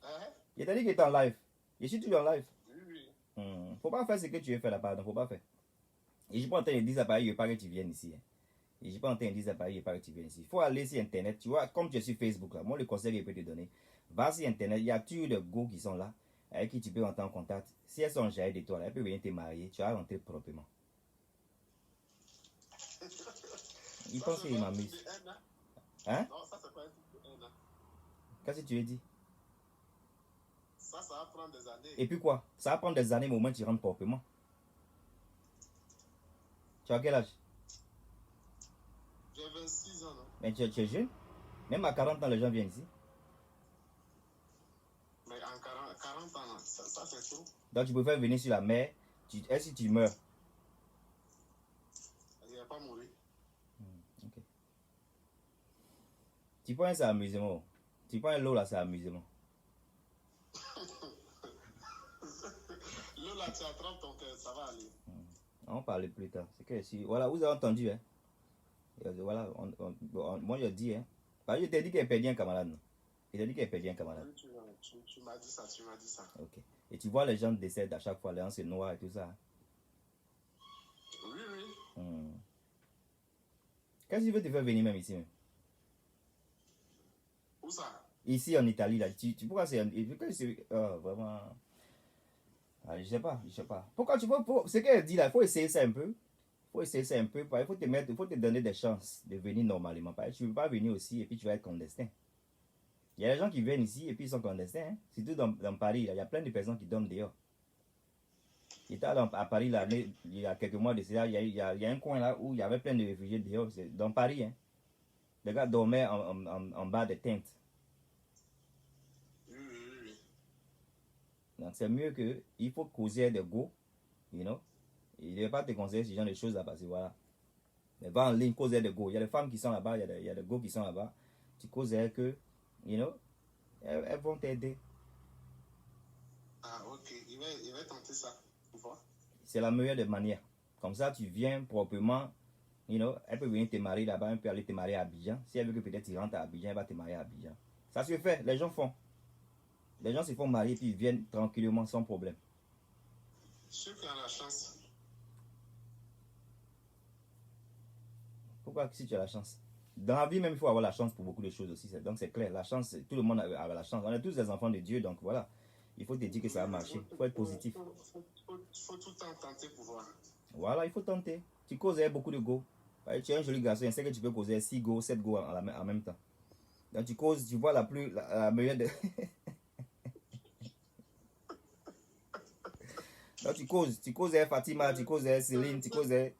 Hein? Il t'a dit qu'il était en live. Je suis toujours en live. Oui, oui. Faut pas faire ce que tu veux faire là-bas, non, faut pas faire. Et je ne suis pas en train de dire ça pareil, il veut pas que tu viennes ici. Hein. Et je ne suis pas en train de dire ça pareil, il veut pas que tu viennes ici. Il faut aller sur Internet, tu vois, comme tu es sur Facebook là. Moi, le conseil que je peux te donner, va sur Internet, il y a toujours des go qui sont là, avec qui tu peux entrer en contact. Si elles sont jaillies de toi, là, elles peuvent venir te marier, tu vas rentrer proprement. Il pense qu'il m'amuse. Hein? Non, ça c'est pas un truc de 1 an. Qu'est-ce que tu veux dire? Ça va prendre des années. Et puis quoi? Ça va prendre des années, mais au moins tu rentres proprement. Tu as quel âge? J'ai 26 ans, non? Mais tu es jeune. Même à 40 ans, les gens viennent ici. Mais en 40 ans, ça c'est trop. Donc tu préfères venir sur la mer. Et si tu meurs? Il va pas mourir. Ok. Tu prends ça amusement. Tu prends l'eau là, c'est amusement. L'eau là, tu attrapes ton cœur, ça va aller. On va parler plus tard. C'est que si. Voilà, vous avez entendu, hein? Voilà, moi je dis, hein? Parce que je t'ai dit qu'elle perdait un camarade, non? Il t'a dit qu'elle perdait un camarade. Oui, tu m'as dit ça, tu m'as dit ça. Ok. Et tu vois, les gens décèdent à chaque fois, les gens se noient et tout ça. Oui, oui. Qu'est-ce que tu veux te faire venir même ici, même? Où ça? Ici en Italie, là. Pourquoi c'est. Vraiment. Ah, je sais pas. Pourquoi tu veux. Ce qu'elle dit là, il faut essayer ça un peu. Il faut te donner des chances de venir normalement. Tu ne veux pas venir aussi et puis tu vas être clandestin. Il y a des gens qui viennent ici et puis ils sont clandestins. Hein? Surtout dans Paris, là, il y a plein de personnes qui dorment dehors. J'étais à Paris là, il y a quelques mois de cela, il y a un coin là où il y avait plein de réfugiés dehors. C'est dans Paris. Hein? Les gars dormaient en bas des tentes. Oui. Donc c'est mieux que. Il faut causer des go. You know? Il ne va pas te conseiller ce genre de choses là parce que voilà. Mais va en ligne, causer des go. Il y a des femmes qui sont là-bas, il y a des go qui sont là-bas. Tu causes avec eux, you know, elles vont t'aider. Ah, ok. Il va tenter ça. C'est la meilleure des manières. Comme ça, tu viens proprement, you know, elle peut venir te marier là-bas, elle peut aller te marier à Abidjan. Si elle veut que peut-être tu rentres à Abidjan, elle va te marier à Abidjan. Ça se fait, les gens font. Les gens se font marier puis ils viennent tranquillement sans problème. Ceux qui ont la chance. Pourquoi si tu as la chance? Dans la vie même, il faut avoir la chance pour beaucoup de choses aussi. Donc c'est clair, la chance, tout le monde a la chance. On est tous des enfants de Dieu, donc voilà. Il faut te dire que ça va marcher. Il faut être positif. Il faut tout le temps tenter pour voir. Voilà, il faut tenter. Tu causes avec beaucoup de go. Tu es un joli garçon, je sais que tu peux causer 6 go, 7 go en même temps. Donc tu causes, tu vois la meilleure de... Donc tu causes avec Fatima, tu causes avec Céline, tu causes avec...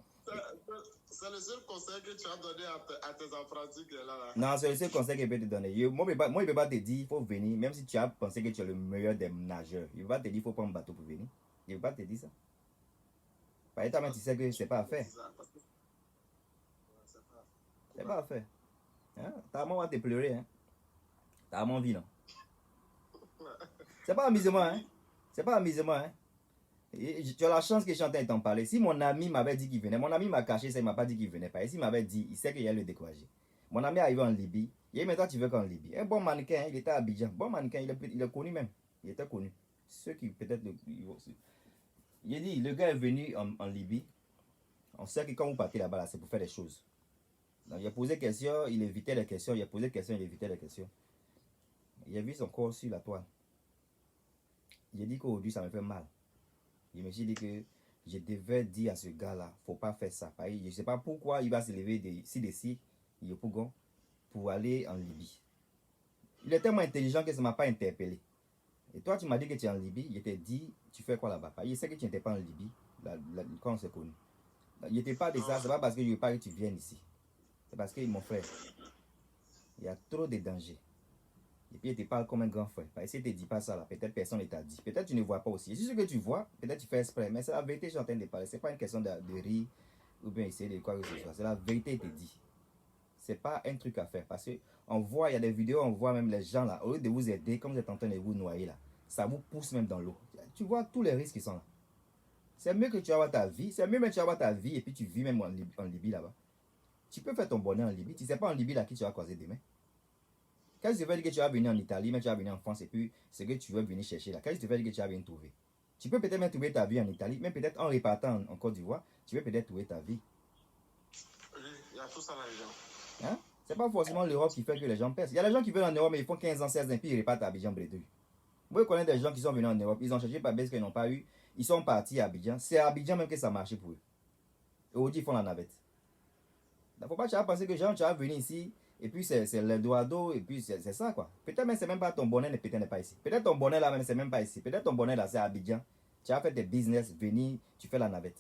C'est le seul conseil que tu as donné à tes apprentis qui est là. Non, c'est le seul conseil que je peux te donner. Moi, il ne peut pas te dire, il faut venir, même si tu as pensé que tu es le meilleur des nageurs. Il ne peut pas te dire, il faut prendre un bateau pour venir. Il ne peut pas te dire ça. Par exemple, tu sais que ce n'est pas à faire. C'est pas à faire. Hein? Ta maman va te pleurer. Hein? Ta maman vit, non? C'est pas amusement, hein? C'est pas amusement, hein? Et tu as la chance que je suis en train de t'en parler. Si mon ami m'avait dit qu'il venait, mon ami m'a caché ça, il m'a pas dit qu'il venait pas. Et s'il m'avait dit, il sait qu'il y a le découragé. Mon ami est arrivé en Libye, Et maintenant, tu veux qu'en Libye. Un bon mannequin, il était à Abidjan. Bon mannequin, il est connu même. Il était connu. Ceux qui peut-être... Il a dit, le gars est venu en Libye. On sait que quand vous partez là-bas, là, c'est pour faire des choses. Donc, il a posé des questions, il évitait les questions. Il a posé des questions, il évitait les questions. Il a vu son corps sur la toile. Il a dit qu'aujourd'hui, ça me fait mal. Je me suis dit que je devais dire à ce gars-là, faut pas faire ça. Je ne sais pas pourquoi il va se lever d'ici, il est pour aller en Libye. Il est tellement intelligent que ça ne m'a pas interpellé. Et toi, tu m'as dit que tu es en Libye. Je t'ai dit, tu fais quoi là-bas? Il sait que tu n'étais pas en Libye quand on s'est connus. Il n'était pas de ça, c'est pas parce que je ne veux pas que tu viennes ici. C'est parce que, mon frère, il y a trop de dangers. Et puis, il te parle comme un grand frère. Parce que si tu ne dis pas ça, là, peut-être personne ne t'a dit. Peut-être tu ne vois pas aussi. C'est ce que tu vois, peut-être tu fais exprès. Mais c'est la vérité que je suis en train de parler. Ce n'est pas une question de rire ou bien essayer de quoi que ce soit. C'est la vérité qui te dit. Ce n'est pas un truc à faire. Parce qu'on voit, il y a des vidéos, on voit même les gens là, au lieu de vous aider, comme vous êtes en train de vous noyer là, ça vous pousse même dans l'eau. Tu vois tous les risques qui sont là. C'est mieux que tu avoir ta vie. C'est mieux même que tu avoir ta vie et puis tu vis même en Libye là-bas. Tu peux faire ton bonheur en Libye. Tu ne sais pas en Libye là qui tu vas croiser demain. Quand je te fais dire que tu vas venir en Italie, mais tu vas venir en France et puis c'est que tu veux venir chercher là. Quand je te fais dire que tu vas venir trouver. Tu peux peut-être même trouver ta vie en Italie, mais peut-être en repartant en Côte d'Ivoire, tu peux peut-être trouver ta vie. Oui, il y a tout ça dans les gens. Hein? C'est pas forcément l'Europe qui fait que les gens pèsent. Il y a des gens qui veulent en Europe, mais ils font 15 ans, 16 ans, puis ils repartent à Abidjan Bredouille. Moi, je connais des gens qui sont venus en Europe, ils ont cherché par parce qu'ils n'ont pas eu. Ils sont partis à Abidjan. C'est à Abidjan même que ça marchait pour eux. Et aujourd'hui, ils font la navette. Il ne faut pas que tu vas penser que genre, tu vas venir ici, et puis c'est le doigt d'eau, et puis c'est ça quoi. Peut-être même c'est même pas ton bonheur, peut-être n'est pas ici. Peut-être ton bonheur là même, c'est même pas ici. Peut-être ton bonheur là, c'est à Abidjan. Tu as fait tes business, venir, tu fais la navette.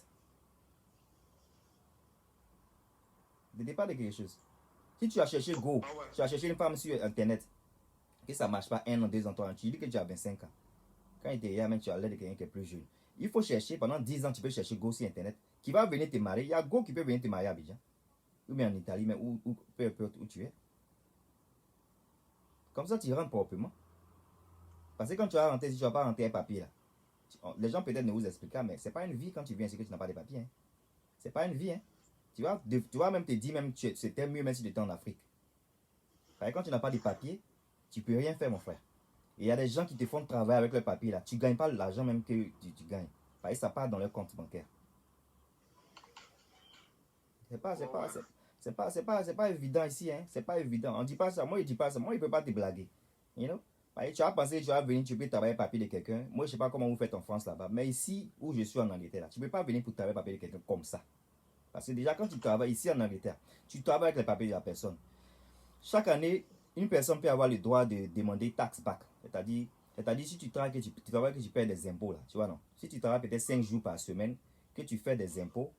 Ne dis pas de quelque chose. Si tu as cherché Go, tu as cherché une femme sur Internet, que ça ne marche pas 1 an, 2 ans, 3 ans, tu dis que tu as 25 ans. Quand il était hier, même tu as l'air de quelqu'un qui est plus jeune. Il faut chercher, pendant 10 ans, tu peux chercher Go sur Internet, qui va venir te marier. Il y a Go qui peut venir te marier à Abidjan. Ou bien en Italie, mais peu importe où tu es. Comme ça, tu rentres proprement. Parce que quand tu vas rentrer, si tu ne vas pas rentrer un papier là, les gens peut-être ne vous expliquent pas, mais ce n'est pas une vie quand tu viens ici que tu n'as pas de papiers. Hein. Ce n'est pas une vie. Hein. Tu vas même te dire, même c'était mieux même si tu étais en Afrique. Parce que quand tu n'as pas de papiers, tu ne peux rien faire, mon frère. Et il y a des gens qui te font travailler avec le papier là. Tu ne gagnes pas l'argent même que tu gagnes. Parce que ça part dans leur compte bancaire. C'est pas évident ici, hein. C'est pas évident. On dit pas ça. Moi, il dit pas ça. Moi, il peut pas te blaguer. You know? Tu as pensé que tu vas venir, tu peux travailler le papier de quelqu'un. Moi, je sais pas comment vous faites en France là-bas. Mais ici, où je suis en Angleterre, là, tu peux pas venir pour travailler le papier de quelqu'un comme ça. Parce que déjà, quand tu travailles ici en Angleterre, tu travailles avec les papiers de la personne. Chaque année, une personne peut avoir le droit de demander tax back. C'est-à-dire si tu travailles, que tu payes des impôts là. Tu vois, non? Si tu travailles peut-être 5 jours par semaine, que tu fais des impôts,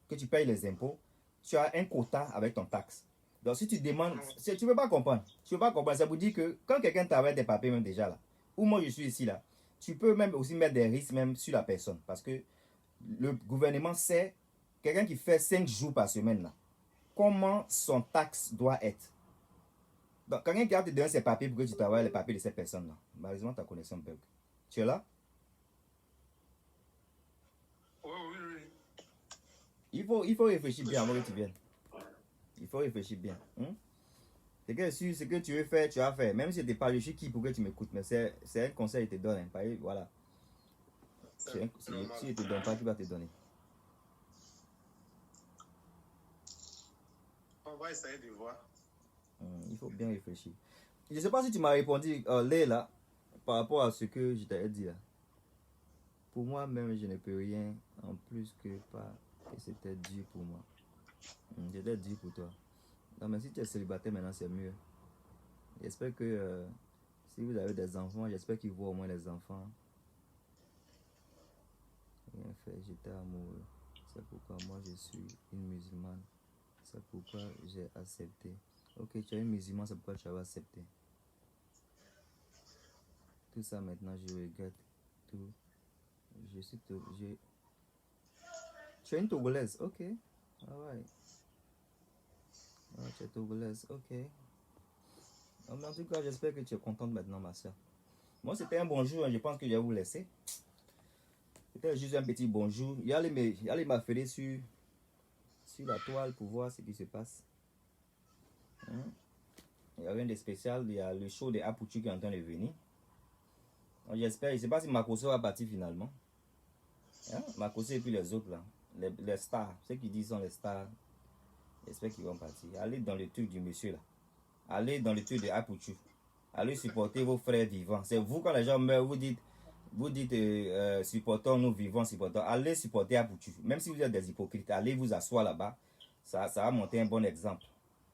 que tu payes les impôts, tu as un quota avec ton taxe. Donc si tu demandes, tu ne peux pas comprendre. Tu ne peux pas comprendre. Ça vous dit que quand quelqu'un travaille des papiers même déjà là, ou moi je suis ici là, tu peux même aussi mettre des risques même sur la personne. Parce que le gouvernement sait, quelqu'un qui fait 5 jours par semaine là, comment son taxe doit être. Donc quelqu'un qui a te donné ses papiers pour que tu travailles les papiers de ces personnes là, malheureusement ta connexion bug. Tu es là? Oui. Il faut réfléchir bien avant que tu viennes. Il faut réfléchir bien. C'est que si ce que tu veux faire, tu vas faire. Même si je ne pas, je suis qui pour que tu m'écoutes. Mais c'est un conseil que je te donne. Hein. Voilà. Si je ne te donne pas, qui va te donner? On va essayer de voir. Il faut bien réfléchir. Je ne sais pas si tu m'as répondu, Léla, par rapport à ce que je t'avais dit là. Pour moi même, je ne peux rien en plus que c'était dur pour moi. C'était dur pour toi. Non, mais si tu es célibataire maintenant, c'est mieux. J'espère que si vous avez des enfants, j'espère qu'ils voient au moins les enfants. Rien fait, j'étais amoureux. C'est pourquoi moi je suis une musulmane. C'est pourquoi j'ai accepté. Ok, tu es une musulmane, c'est pourquoi tu as accepté. Tout ça maintenant, je regrette tout. Tu es une Togolaise, ok. Alright. Tu es Togolaise, ok. Mais en tout cas, j'espère que tu es contente maintenant, ma soeur. Moi, c'était un bonjour, hein, je pense que je vais vous laisser. C'était juste un petit bonjour. Il y allait m'affaler sur la toile pour voir ce qui se passe. Il n'y a rien de spécial. Il y a le show de Apuchu qui est en train de venir. J'espère, je ne sais pas si Makoso va partir finalement. Hein? Makoso et puis les autres là. Les stars. Ceux qui disent sont les stars. J'espère qu'ils vont partir. Allez dans le truc du monsieur là. Allez dans le truc de Apuchu. Allez supporter vos frères vivants. C'est vous quand les gens meurent, vous dites supportons nous vivants, supportons. Allez supporter Apuchu. Même si vous êtes des hypocrites, allez vous asseoir là-bas. Ça va monter un bon exemple.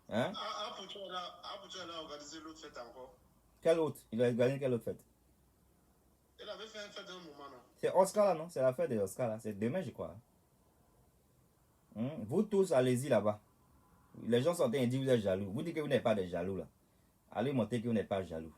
Hein? Apuchu a organisé l'autre fête encore. Quelle autre? Il a organisé quelle autre fête? Il avait fait une fête d'un moment là. C'est Oscar là, non? C'est la fête de Oscar là. C'est demain, je crois. Vous tous, allez-y là-bas. Les gens sont en train de dire que vous êtes jaloux. Vous dites que vous n'êtes pas des jaloux là. Allez montrer que vous n'êtes pas jaloux.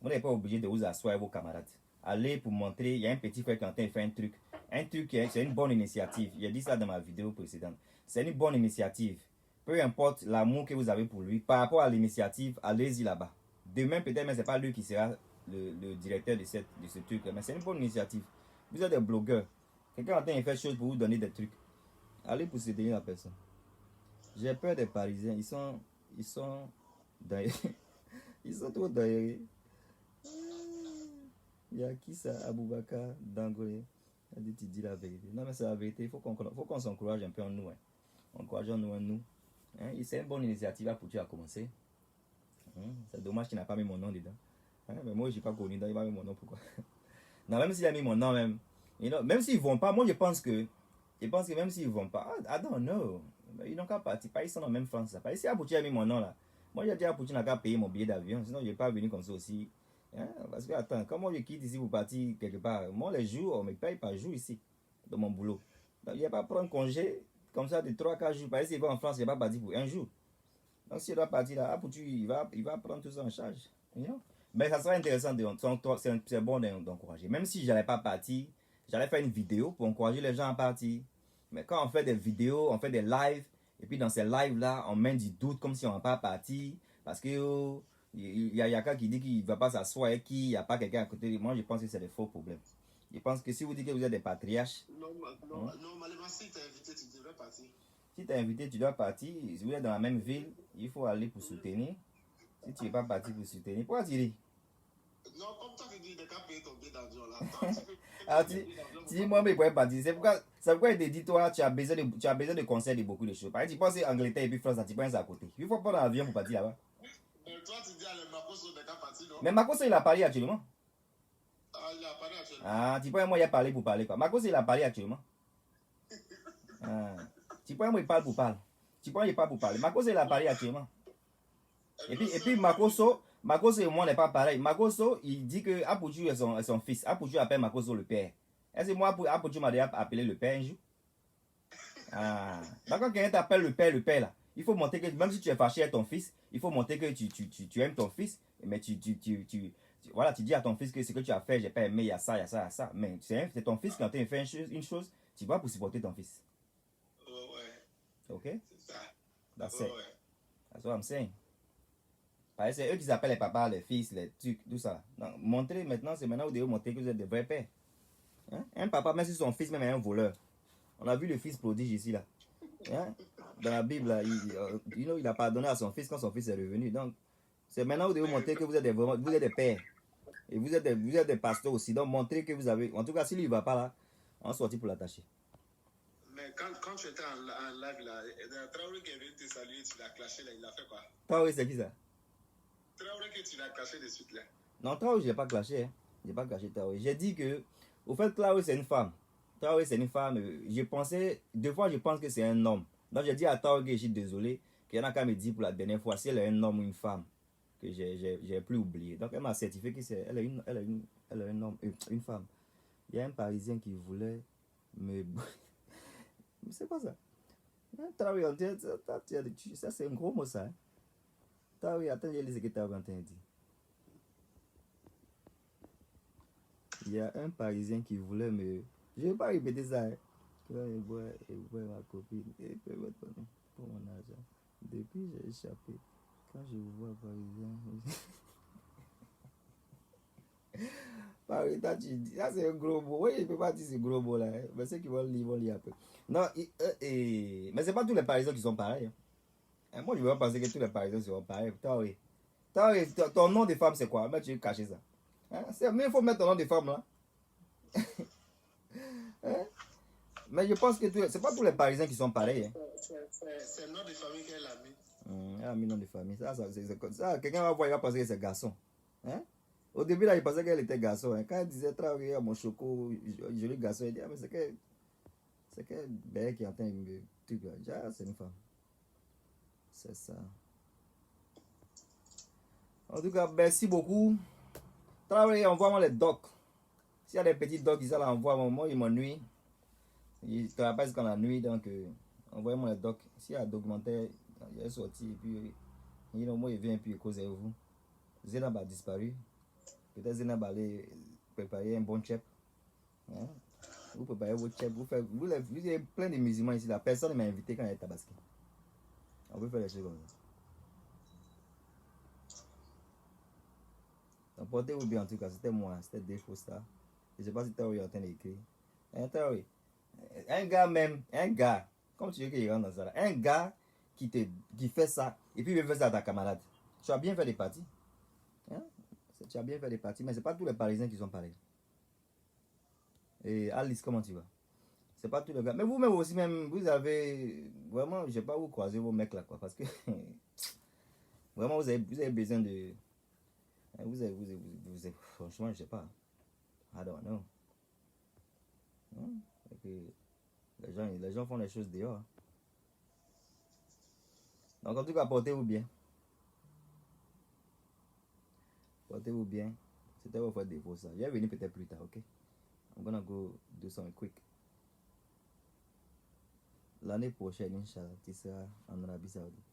Vous n'êtes pas obligé de vous asseoir avec vos camarades. Allez pour montrer, il y a un petit frère qui est en train de faire un truc. Un truc, c'est une bonne initiative. J'ai dit ça dans ma vidéo précédente. C'est une bonne initiative. Peu importe l'amour que vous avez pour lui, par rapport à l'initiative, allez-y là-bas. Demain, peut-être, mais ce n'est pas lui qui sera le directeur de ce truc. Mais c'est une bonne initiative. Vous êtes des blogueurs. Quelqu'un est en train de faire chose pour vous donner des trucs. Allez pour soutenir la personne. J'ai peur des Parisiens. Ils sont d'ailleurs. Ils sont trop d'ailleurs. Il y a qui ça? Aboubakar Dangolé. Il a dit tu dis la vérité. Non mais c'est la vérité. Il faut qu'on s'encourage un peu en nous. Hein. Encourageons-nous en nous. Hein? C'est une bonne initiative pour tu à commencer. C'est dommage qu'il n'a pas mis mon nom dedans. Hein? Mais moi je n'ai pas connu. Donc il va mis mon nom. Pourquoi? Non, même s'il a mis mon nom même. Même s'ils ne vont pas, moi je pense que même s'ils ne vont pas, I don't know. Ils n'ont qu'à partir. Ils sont dans la même France. Pas ici Apuchu a mis mon nom là. Moi j'ai dit Apuchu n'a qu'à payer mon billet d'avion. Sinon je ne vais pas venir comme ça aussi. Hein? Parce que attends, comment je quitte ici pour partir quelque part? Moi les jours, on me paye par jour ici. Dans mon boulot. Donc il n'y a pas à prendre congé comme ça de 3-4 jours. Par exemple, s'il va en France, il ne va pas partir pour un jour. Donc s'il doit partir là, Apuchu, il va prendre tout ça en charge. You know? Mais ça sera intéressant, c'est bon d'encourager. Même si je n'allais pas partir, j'allais faire une vidéo pour encourager les gens à partir. Mais quand on fait des vidéos, on fait des lives, et puis dans ces lives-là, on met du doute comme si on n'a pas parti, parce que il y a quelqu'un qui dit qu'il ne va pas s'asseoir et qu'il n'y a pas quelqu'un à côté. Moi, je pense que c'est des faux problèmes. Je pense que si vous dites que vous êtes des patriarches... Normalement, si tu es invité, tu devrais partir. Si tu es invité, tu dois partir. Si vous êtes dans la même ville, il faut aller pour soutenir. Si tu n'es pas parti pour soutenir, pourquoi tu dis? Non, comme toi, tu dis, tu as payé ton billet d'avion là. Alors, tu dis, moi, mais je ne pourrais pas partir. C'est pourquoi il te dit, toi, tu as besoin de conseils de beaucoup de choses. Par exemple, tu penses Angleterre et puis France, tu penses à côté. Il faut prendre l'avion pour partir là-bas. Mais toi, tu dis, allez, Makoso n'est qu'à partir, non? Mais Makoso, il a parlé actuellement. Ah, il a parlé actuellement. Ah, tu penses, moi, il a parlé pour parler quoi. Makoso, il a parlé actuellement. Ah. Tu penses, moi, il parle pour parler. Tu penses, il parle pour parler. Makoso, il a parlé actuellement. Et puis Makoso et moi n'est pas pareil. Makoso, il dit que Apuchu est son fils. Apuchu appelle Makoso le père. Est-ce que moi, Apuchu m'a déjà appelé le père un jour? Ah. Donc quand quelqu'un t'appelle le père là, il faut montrer que même si tu es fâché avec ton fils, il faut montrer que tu aimes ton fils. Mais voilà, tu dis à ton fils que ce que tu as fait, j'ai pas aimé, il y a ça, il y a ça, il y a ça. Mais c'est ton fils qui est en train de faire une chose, tu vas pour supporter ton fils. Ouais. Ok? C'est ça. That's it. Ouais. That's what I'm saying. C'est eux qui s'appellent les papas, les fils, les trucs, tout ça. Donc, montrer maintenant, c'est maintenant où vous devez montrer que vous êtes des vrais pères. Hein? Un papa, même si son fils même est un voleur. On a vu le fils prodige ici, là. Hein? Dans la Bible, là, il a pardonné à son fils quand son fils est revenu. Donc, c'est maintenant où vous devez montrer que vous êtes des pères. Et vous êtes des pasteurs aussi. Donc, montrez que vous avez... En tout cas, si lui ne va pas là, on est sorti pour l'attacher. Mais quand tu étais en live, là, Traoré qui est venu te saluer, tu l'as clashé, là, il a fait quoi? Traoré, c'est qui ça? Traoré que tu l'as clashé de suite, là. Non, Traoré, je ne l'ai pas clashé. Hein. Je n'ai pas clashé Traoré. J'ai dit que, au fait, Traoré, c'est une femme. Traoré, c'est une femme. Deux fois, je pense que c'est un homme. Donc, j'ai dit à Traoré que je suis désolé, qu'il y en a qu'à me dire pour la dernière fois si elle est un homme ou une femme, que j'ai plus oublié. Donc, elle m'a certifié qu'elle est un homme, une femme. Il y a un Parisien qui voulait me... C'est quoi ça? Traoré, ça c'est un gros mot ça. Hein? Traoré, attends, je lis ce que Traoré dit. Il y a un Parisien qui voulait me... Je ne vais pas répéter ça. Hein? Il voit ma copine et peut mettre pour mon argent. Depuis, j'ai échappé. Quand je vous vois Parisien... Paris, ça c'est un gros mot. Oui, je ne peux pas dire ce gros mot là. Hein? Mais ceux qui vont lire après. Non, mais ce n'est pas tous les Parisiens qui sont pareils. Hein? Moi, je ne veux pas penser que tous les Parisiens seront pareils. Toi, oui. Ton nom de femme, c'est quoi? Mais tu veux cacher ça. Hein? Mais il faut mettre ton nom de femme là. Hein? Mais je pense que c'est pas tous les Parisiens qui sont pareils. Hein. C'est le nom de famille qu'elle a mis. Elle a mis nom de famille. Ça quelqu'un va voir, il va penser que c'est garçon. Hein? Au début, là, il pensait qu'elle était garçon. Hein. Quand elle disait travailler à mon choco, joli garçon, il dit, mais c'est que Bé qui entend une truc là. Ah, c'est une femme. C'est ça. En tout cas, merci beaucoup. Travaillez, envoie-moi les docs. S'il y a des petits docs qui sont là, envoie-moi. Moi, il m'ennuie. Il travaille jusqu'à la nuit, donc envoyez-moi les docs. S'il y a un documentaire, il est sorti, et puis, moi, il vient, et puis il cause avec vous. Zénab a disparu. Peut-être Zénab allait préparer un bon chef. Hein? Vous préparez votre chef. Vous avez plein de musulmans ici. La personne ne m'a invité quand il est tabaski. On peut faire les choses comme ça. Donc, portez-vous bien en tout cas. C'était moi. C'était Défaut Star. Je ne sais pas si Taoui est en train d'écrire. Hein, Taoui? Un gars, comme tu veux qu'il rentre dans ça, là, un gars qui fait ça, et puis il veut faire ça à ta camarade. Tu as bien fait des parties. Hein? Tu as bien fait des parties, mais ce n'est pas tous les Parisiens qui sont pareils. Et Alice, comment tu vas? C'est pas tous les gars. Mais vous-même aussi, même, vous avez. Vraiment, je ne sais pas où croiser vos mecs là, quoi. Parce que. Vraiment, vous avez besoin de. Vous avez franchement, je ne sais pas. I don't know. Hein? Les gens font les choses dehors. Hein. Donc, en tout cas, portez-vous bien. Portez-vous bien. C'était votre défaut, ça. Je vais venir peut-être plus tard, ok? I'm gonna go do something quick. L'année prochaine, Inch'Allah, tu seras en Arabie Saoudite.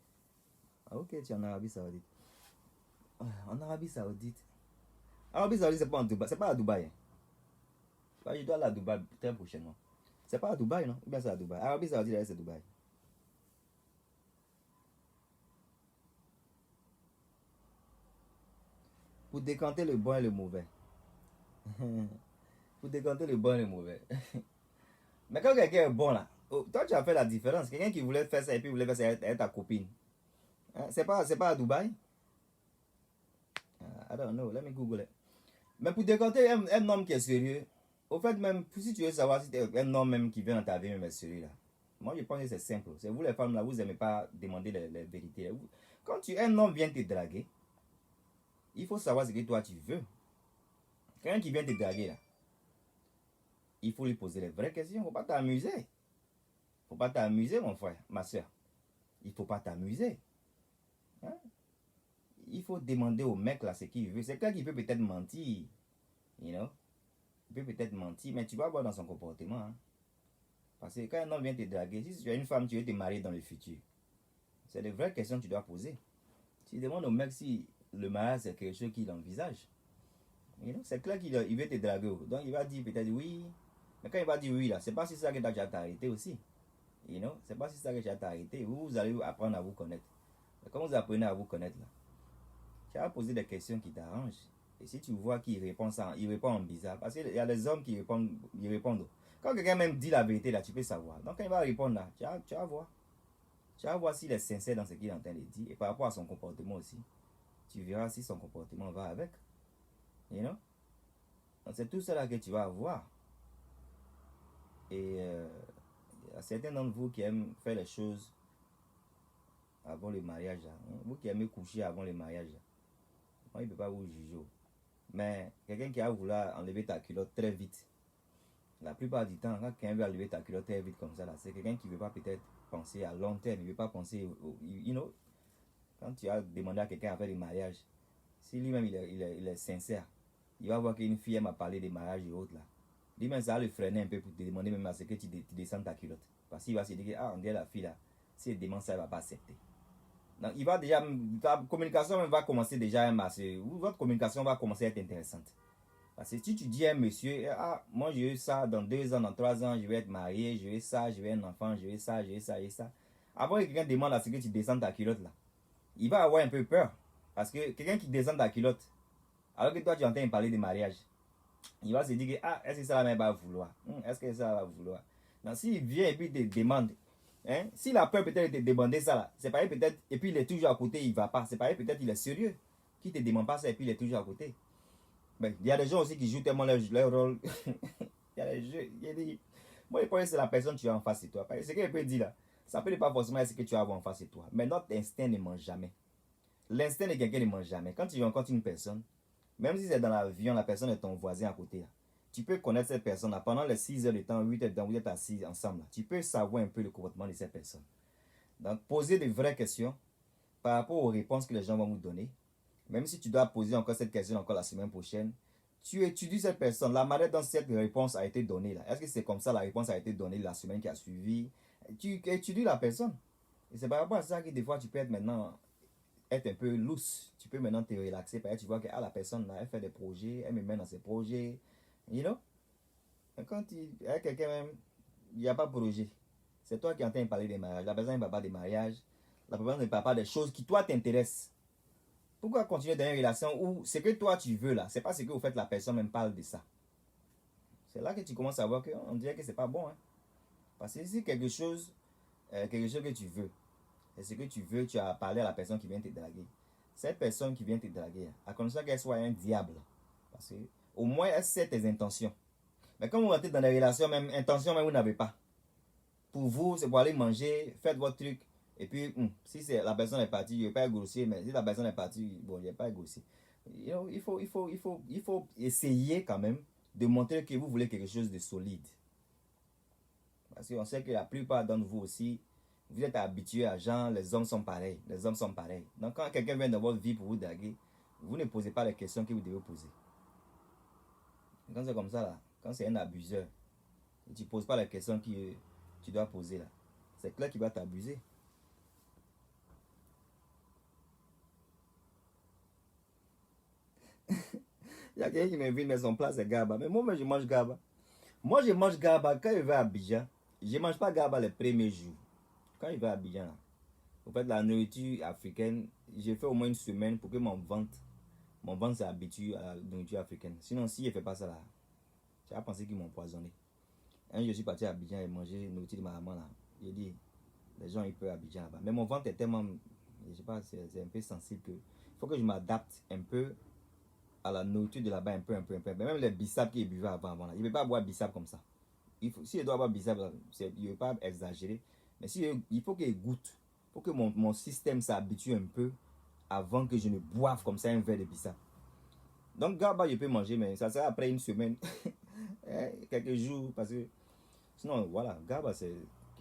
Ah, ok, tu es en Arabie Saoudite. En Arabie Saoudite. Arabie Saoudite, c'est pas en Dubaï. C'est pas à Dubaï. Hein. Je dois aller à Dubaï très prochainement. C'est pas à Dubaï, non? Ou bien c'est à Dubaï. Arabie Saoudite, c'est Dubaï. Pour décanter le bon et le mauvais. Pour décanter le bon et le mauvais. Mais quand quelqu'un est bon là, toi tu as fait la différence. Quelqu'un qui voulait faire ça et puis voulait faire ça avec ta copine. Hein? C'est pas à Dubaï? I don't know, let me Google it. Mais pour décanter un homme qui est sérieux, au fait même, si tu veux savoir si c'est un homme même qui vient dans ta vie même est sérieux là, moi je pense que c'est simple. C'est vous les femmes là, vous n'aimez pas demander les vérités. Quand un homme vient te draguer, il faut savoir ce que toi tu veux. Quelqu'un qui vient te draguer là, il faut lui poser les vraies questions. Il ne faut pas t'amuser. Il ne faut pas t'amuser, mon frère, ma soeur. Il ne faut pas t'amuser. Hein? Il faut demander au mec là ce qu'il veut. C'est quelqu'un qui peut peut-être mentir. You know? Il peut peut-être mentir, mais tu vas voir dans son comportement. Hein? Parce que quand un homme vient te draguer, si tu as une femme, tu veux te marier dans le futur. C'est des vraies questions que tu dois poser. Tu demandes au mec si le mariage c'est quelque chose qu'il envisage. You know? C'est clair qu'il veut te draguer. Donc il va dire peut-être oui. Mais quand il va dire oui là, c'est pas si ça que tu as arrêté aussi. You know? C'est pas si ça que tu as arrêté. Vous allez apprendre à vous connaître. Mais quand vous apprenez à vous connaître là, tu vas poser des questions qui t'arrangent. Et si tu vois qu'il répond ça, il répond en bizarre. Parce qu'il y a des hommes qui répondent. Quand quelqu'un même dit la vérité là, tu peux savoir. Donc quand il va répondre là, tu vas voir. Tu vas voir s'il est sincère dans ce qu'il est en train de dire. Et par rapport à son comportement aussi. Tu verras si son comportement va avec. You know? Donc c'est tout cela que tu vas voir. Et il y a certains d'entre vous qui aiment faire les choses avant le mariage. Hein? Vous qui aimez coucher avant le mariage. Moi, il ne peut pas vous juger. Mais quelqu'un qui a voulu enlever ta culotte très vite. La plupart du temps, quand quelqu'un veut enlever ta culotte très vite comme ça, c'est quelqu'un qui ne veut pas peut-être penser à long terme. Il ne veut pas penser you know, quand tu as demandé à quelqu'un à faire le mariage, si lui-même il est sincère, il va voir qu'une fille m'a parlé des mariages et autres là. Lui-même, ça va le freiner un peu pour te demander même à ce que tu descendes ta culotte. Parce qu'il va se dire, on dirait la fille là, si elle demande ça, elle ne va pas accepter. Donc, il va déjà, ta communication va commencer déjà à votre communication va commencer à être intéressante. Parce que si tu dis à un monsieur, moi je veux ça dans 2 ans, dans 3 ans, je vais être marié, je veux ça, je veux un enfant, je veux ça, je veux ça, je veux ça. Avant que quelqu'un demande à ce que tu descendes ta culotte là, il va avoir un peu peur. Parce que quelqu'un qui descend ta culotte, alors que toi tu entends parler de mariage, il va se dire que, est-ce que ça va vouloir? Est-ce que ça va vouloir? Donc s'il vient et puis te demande, hein, s'il a peur peut-être de te demander ça là, c'est pareil peut-être, et puis il est toujours à côté, il va pas, c'est pareil peut-être il est sérieux. qui ne te demande pas ça et puis il est toujours à côté. Mais il y a des gens aussi qui jouent tellement leur rôle. Il y a des jeux. Moi, le problème, c'est la personne que tu as en face de toi. Ce que je peux dire là, ça peut pas forcément être ce que tu as en face de toi. Mais notre instinct ne ment jamais. L'instinct de quelqu'un ne ment jamais. Quand tu rencontres une personne, même si c'est dans l'avion, la personne est ton voisin à côté là, tu peux connaître cette personne là pendant les 6 heures de temps, 8 heures de temps, vous êtes assis ensemble là. Tu peux savoir un peu le comportement de cette personne. Donc, poser de vraies questions par rapport aux réponses que les gens vont vous donner. Même si tu dois poser encore cette question encore la semaine prochaine, tu étudies cette personne, la manière dont cette réponse a été donnée là. Est-ce que c'est comme ça la réponse a été donnée la semaine qui a suivi? Tu étudies la personne. Et c'est par rapport à ça que des fois tu peux être un peu loose. Tu peux maintenant te relaxer parce que tu vois que la personne là, elle fait des projets, elle me met dans ses projets. You know? Et quand il y a quelqu'un même, il n'y a pas de projet. C'est toi qui es en train de parler des mariages. La personne ne parle pas des mariages. La personne ne parle pas des choses qui toi t'intéressent. Pourquoi continuer dans une relation où ce que toi tu veux là, c'est pas ce que vous faites, la personne même parle de ça. C'est là que tu commences à voir qu'on dirait que c'est pas bon. Hein? Parce que si quelque chose que tu veux, et ce que tu veux, tu as parlé à la personne qui vient te draguer. Cette personne qui vient te draguer, à condition qu'elle soit un diable. Parce que au moins elle sait tes intentions. Mais quand vous rentrez dans des relations, même intention même vous n'avez pas. Pour vous, c'est pour aller manger, faites votre truc. Et puis, si c'est la personne est partie, il ne pas être grossier, mais si la personne est partie, bon, il n'est pas grossier. Il faut essayer quand même de montrer que vous voulez quelque chose de solide. Parce qu'on sait que la plupart d'entre vous aussi, vous êtes habitués à genre, les hommes sont pareils. Les hommes sont pareils. Donc, quand quelqu'un vient dans votre vie pour vous draguer, vous ne posez pas les questions que vous devez poser. Quand c'est comme ça, là, quand c'est un abuseur, tu ne poses pas les questions que tu dois poser là. C'est clair qu'il va t'abuser. Il y a quelqu'un qui m'invite, mais son plat c'est gaba. Mais moi, je mange gaba. Moi, je mange gaba quand je vais à Abidjan. Je ne mange pas gaba les premiers jours. Quand je vais à Abidjan, au fait, la nourriture africaine, j'ai fait au moins une semaine pour que mon ventre s'habitue à la nourriture africaine. Sinon, si je ne fais pas ça là, tu vas penser qu'ils m'ont empoisonné. Un jour, je suis parti à Abidjan et manger la nourriture de ma maman là. J'ai dit, les gens ils peuvent à Abidjan là-bas. Mais mon ventre est tellement, je sais pas, c'est un peu sensible que il faut que je m'adapte un peu à la nourriture de là-bas, un peu. Même les bissap qu'ils buvaient avant là, il ne peut pas boire bissap comme ça. Si il doit boire bissap, il ne veut pas exagérer. Mais il faut qu'il goûte. Il faut que mon système s'habitue un peu avant que je ne boive comme ça un verre de bissap. Donc, gaba, je peux manger, mais ça sera après une semaine, quelques jours, parce que sinon, voilà, gaba,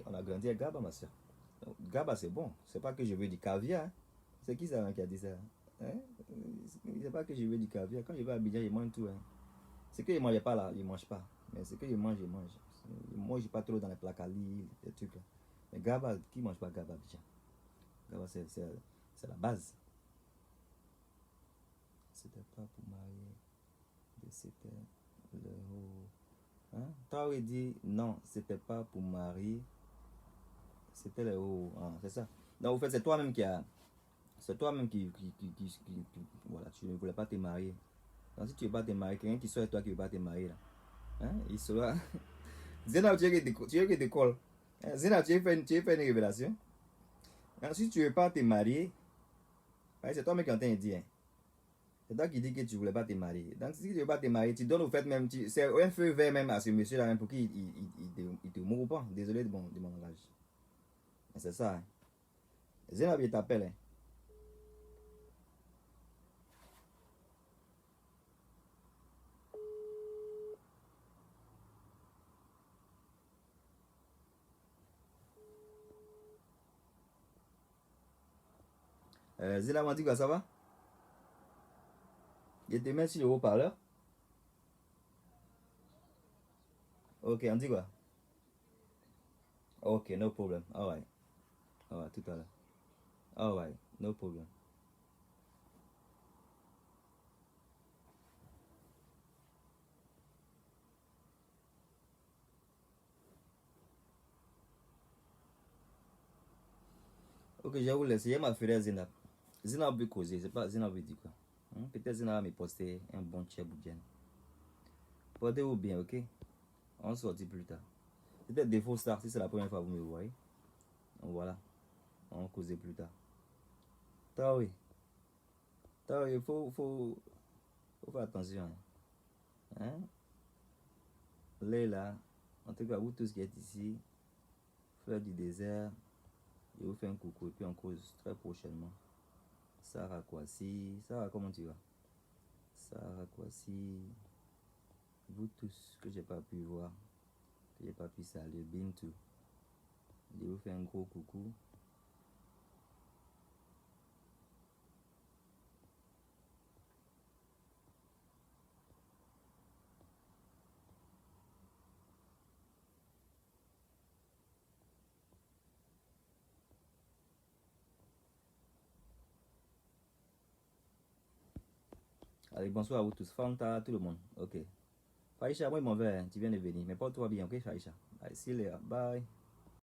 on a grandi à gaba, ma soeur. Gaba, c'est bon. C'est pas que je veux du caviar. Hein. C'est qui ça qui a dit ça? Hein? C'est pas que je veux du caviar. Quand je vais à Abidjan, je mange tout. Hein. Ce que je ne mange pas là, je ne mange pas. Mais ce que je mange, je mange. Je ne mange pas trop dans les placali, des trucs là. Mais gaba, qui ne mange pas gaba à Abidjan? Gaba, c'est la base. C'était pas pour marier. C'était le haut. Hein? Toi, il dit non, c'était pas pour marier. C'était le haut. Ah, c'est ça. Donc, en fait, c'est toi-même qui a. C'est toi-même qui voilà, tu ne voulais pas te marier. Donc, si tu ne veux pas te marier, quelqu'un qui soit toi qui ne veut pas te marier, là. Hein? Il sera. Zéna, tu veux que tu colles. Zéna, tu veux faire une révélation. Donc, si tu ne veux pas te marier, c'est toi-même qui es en train de dire. Hein? C'est toi qui dis que tu ne voulais pas te marier. Donc, si tu ne veux pas te marier, tu donnes au fait même. C'est un feu vert même à ce monsieur-là, même pour qu'il te mourre pas. Désolé de mon langage. C'est ça. Hein? Zéna, il t'appelle. Hein? Zéna m'a dit quoi, ça va? Je te mets sur le haut-parleur. Ok, on dit quoi? Ok, no problem. Alright. Alright, tout à l'heure. Alright, no problem. Ok, je vais vous laisser. Il y a ma frère Zéna. Zéna veut causer. C'est pas Zéna veut dire quoi. Peut-être Zéna va me poster un bon tchèboudjen. Portez-vous bien, ok? On se dit plus tard. Peut-être des faux stars si c'est la première fois que vous me voyez. Donc voilà. On va causer plus tard. Taoui. Il faut faire attention. Hein? Là, en tout cas, vous tous qui êtes ici, Fleur du désert, je vous fais un coucou et puis on cause très prochainement. Sarah Kwasi, Sarah, comment tu vas? Sarah Kwasi, vous tous que j'ai pas pu voir, que j'ai pas pu saluer, Bintou, je vous fais un gros coucou. Allez, bonsoir à vous tous. Fanta, tout le monde. Ok. Faïcha, moi, mon verre, tu viens de venir. Mais porte-toi bien, ok, Faïcha? Allez, see you later. Bye.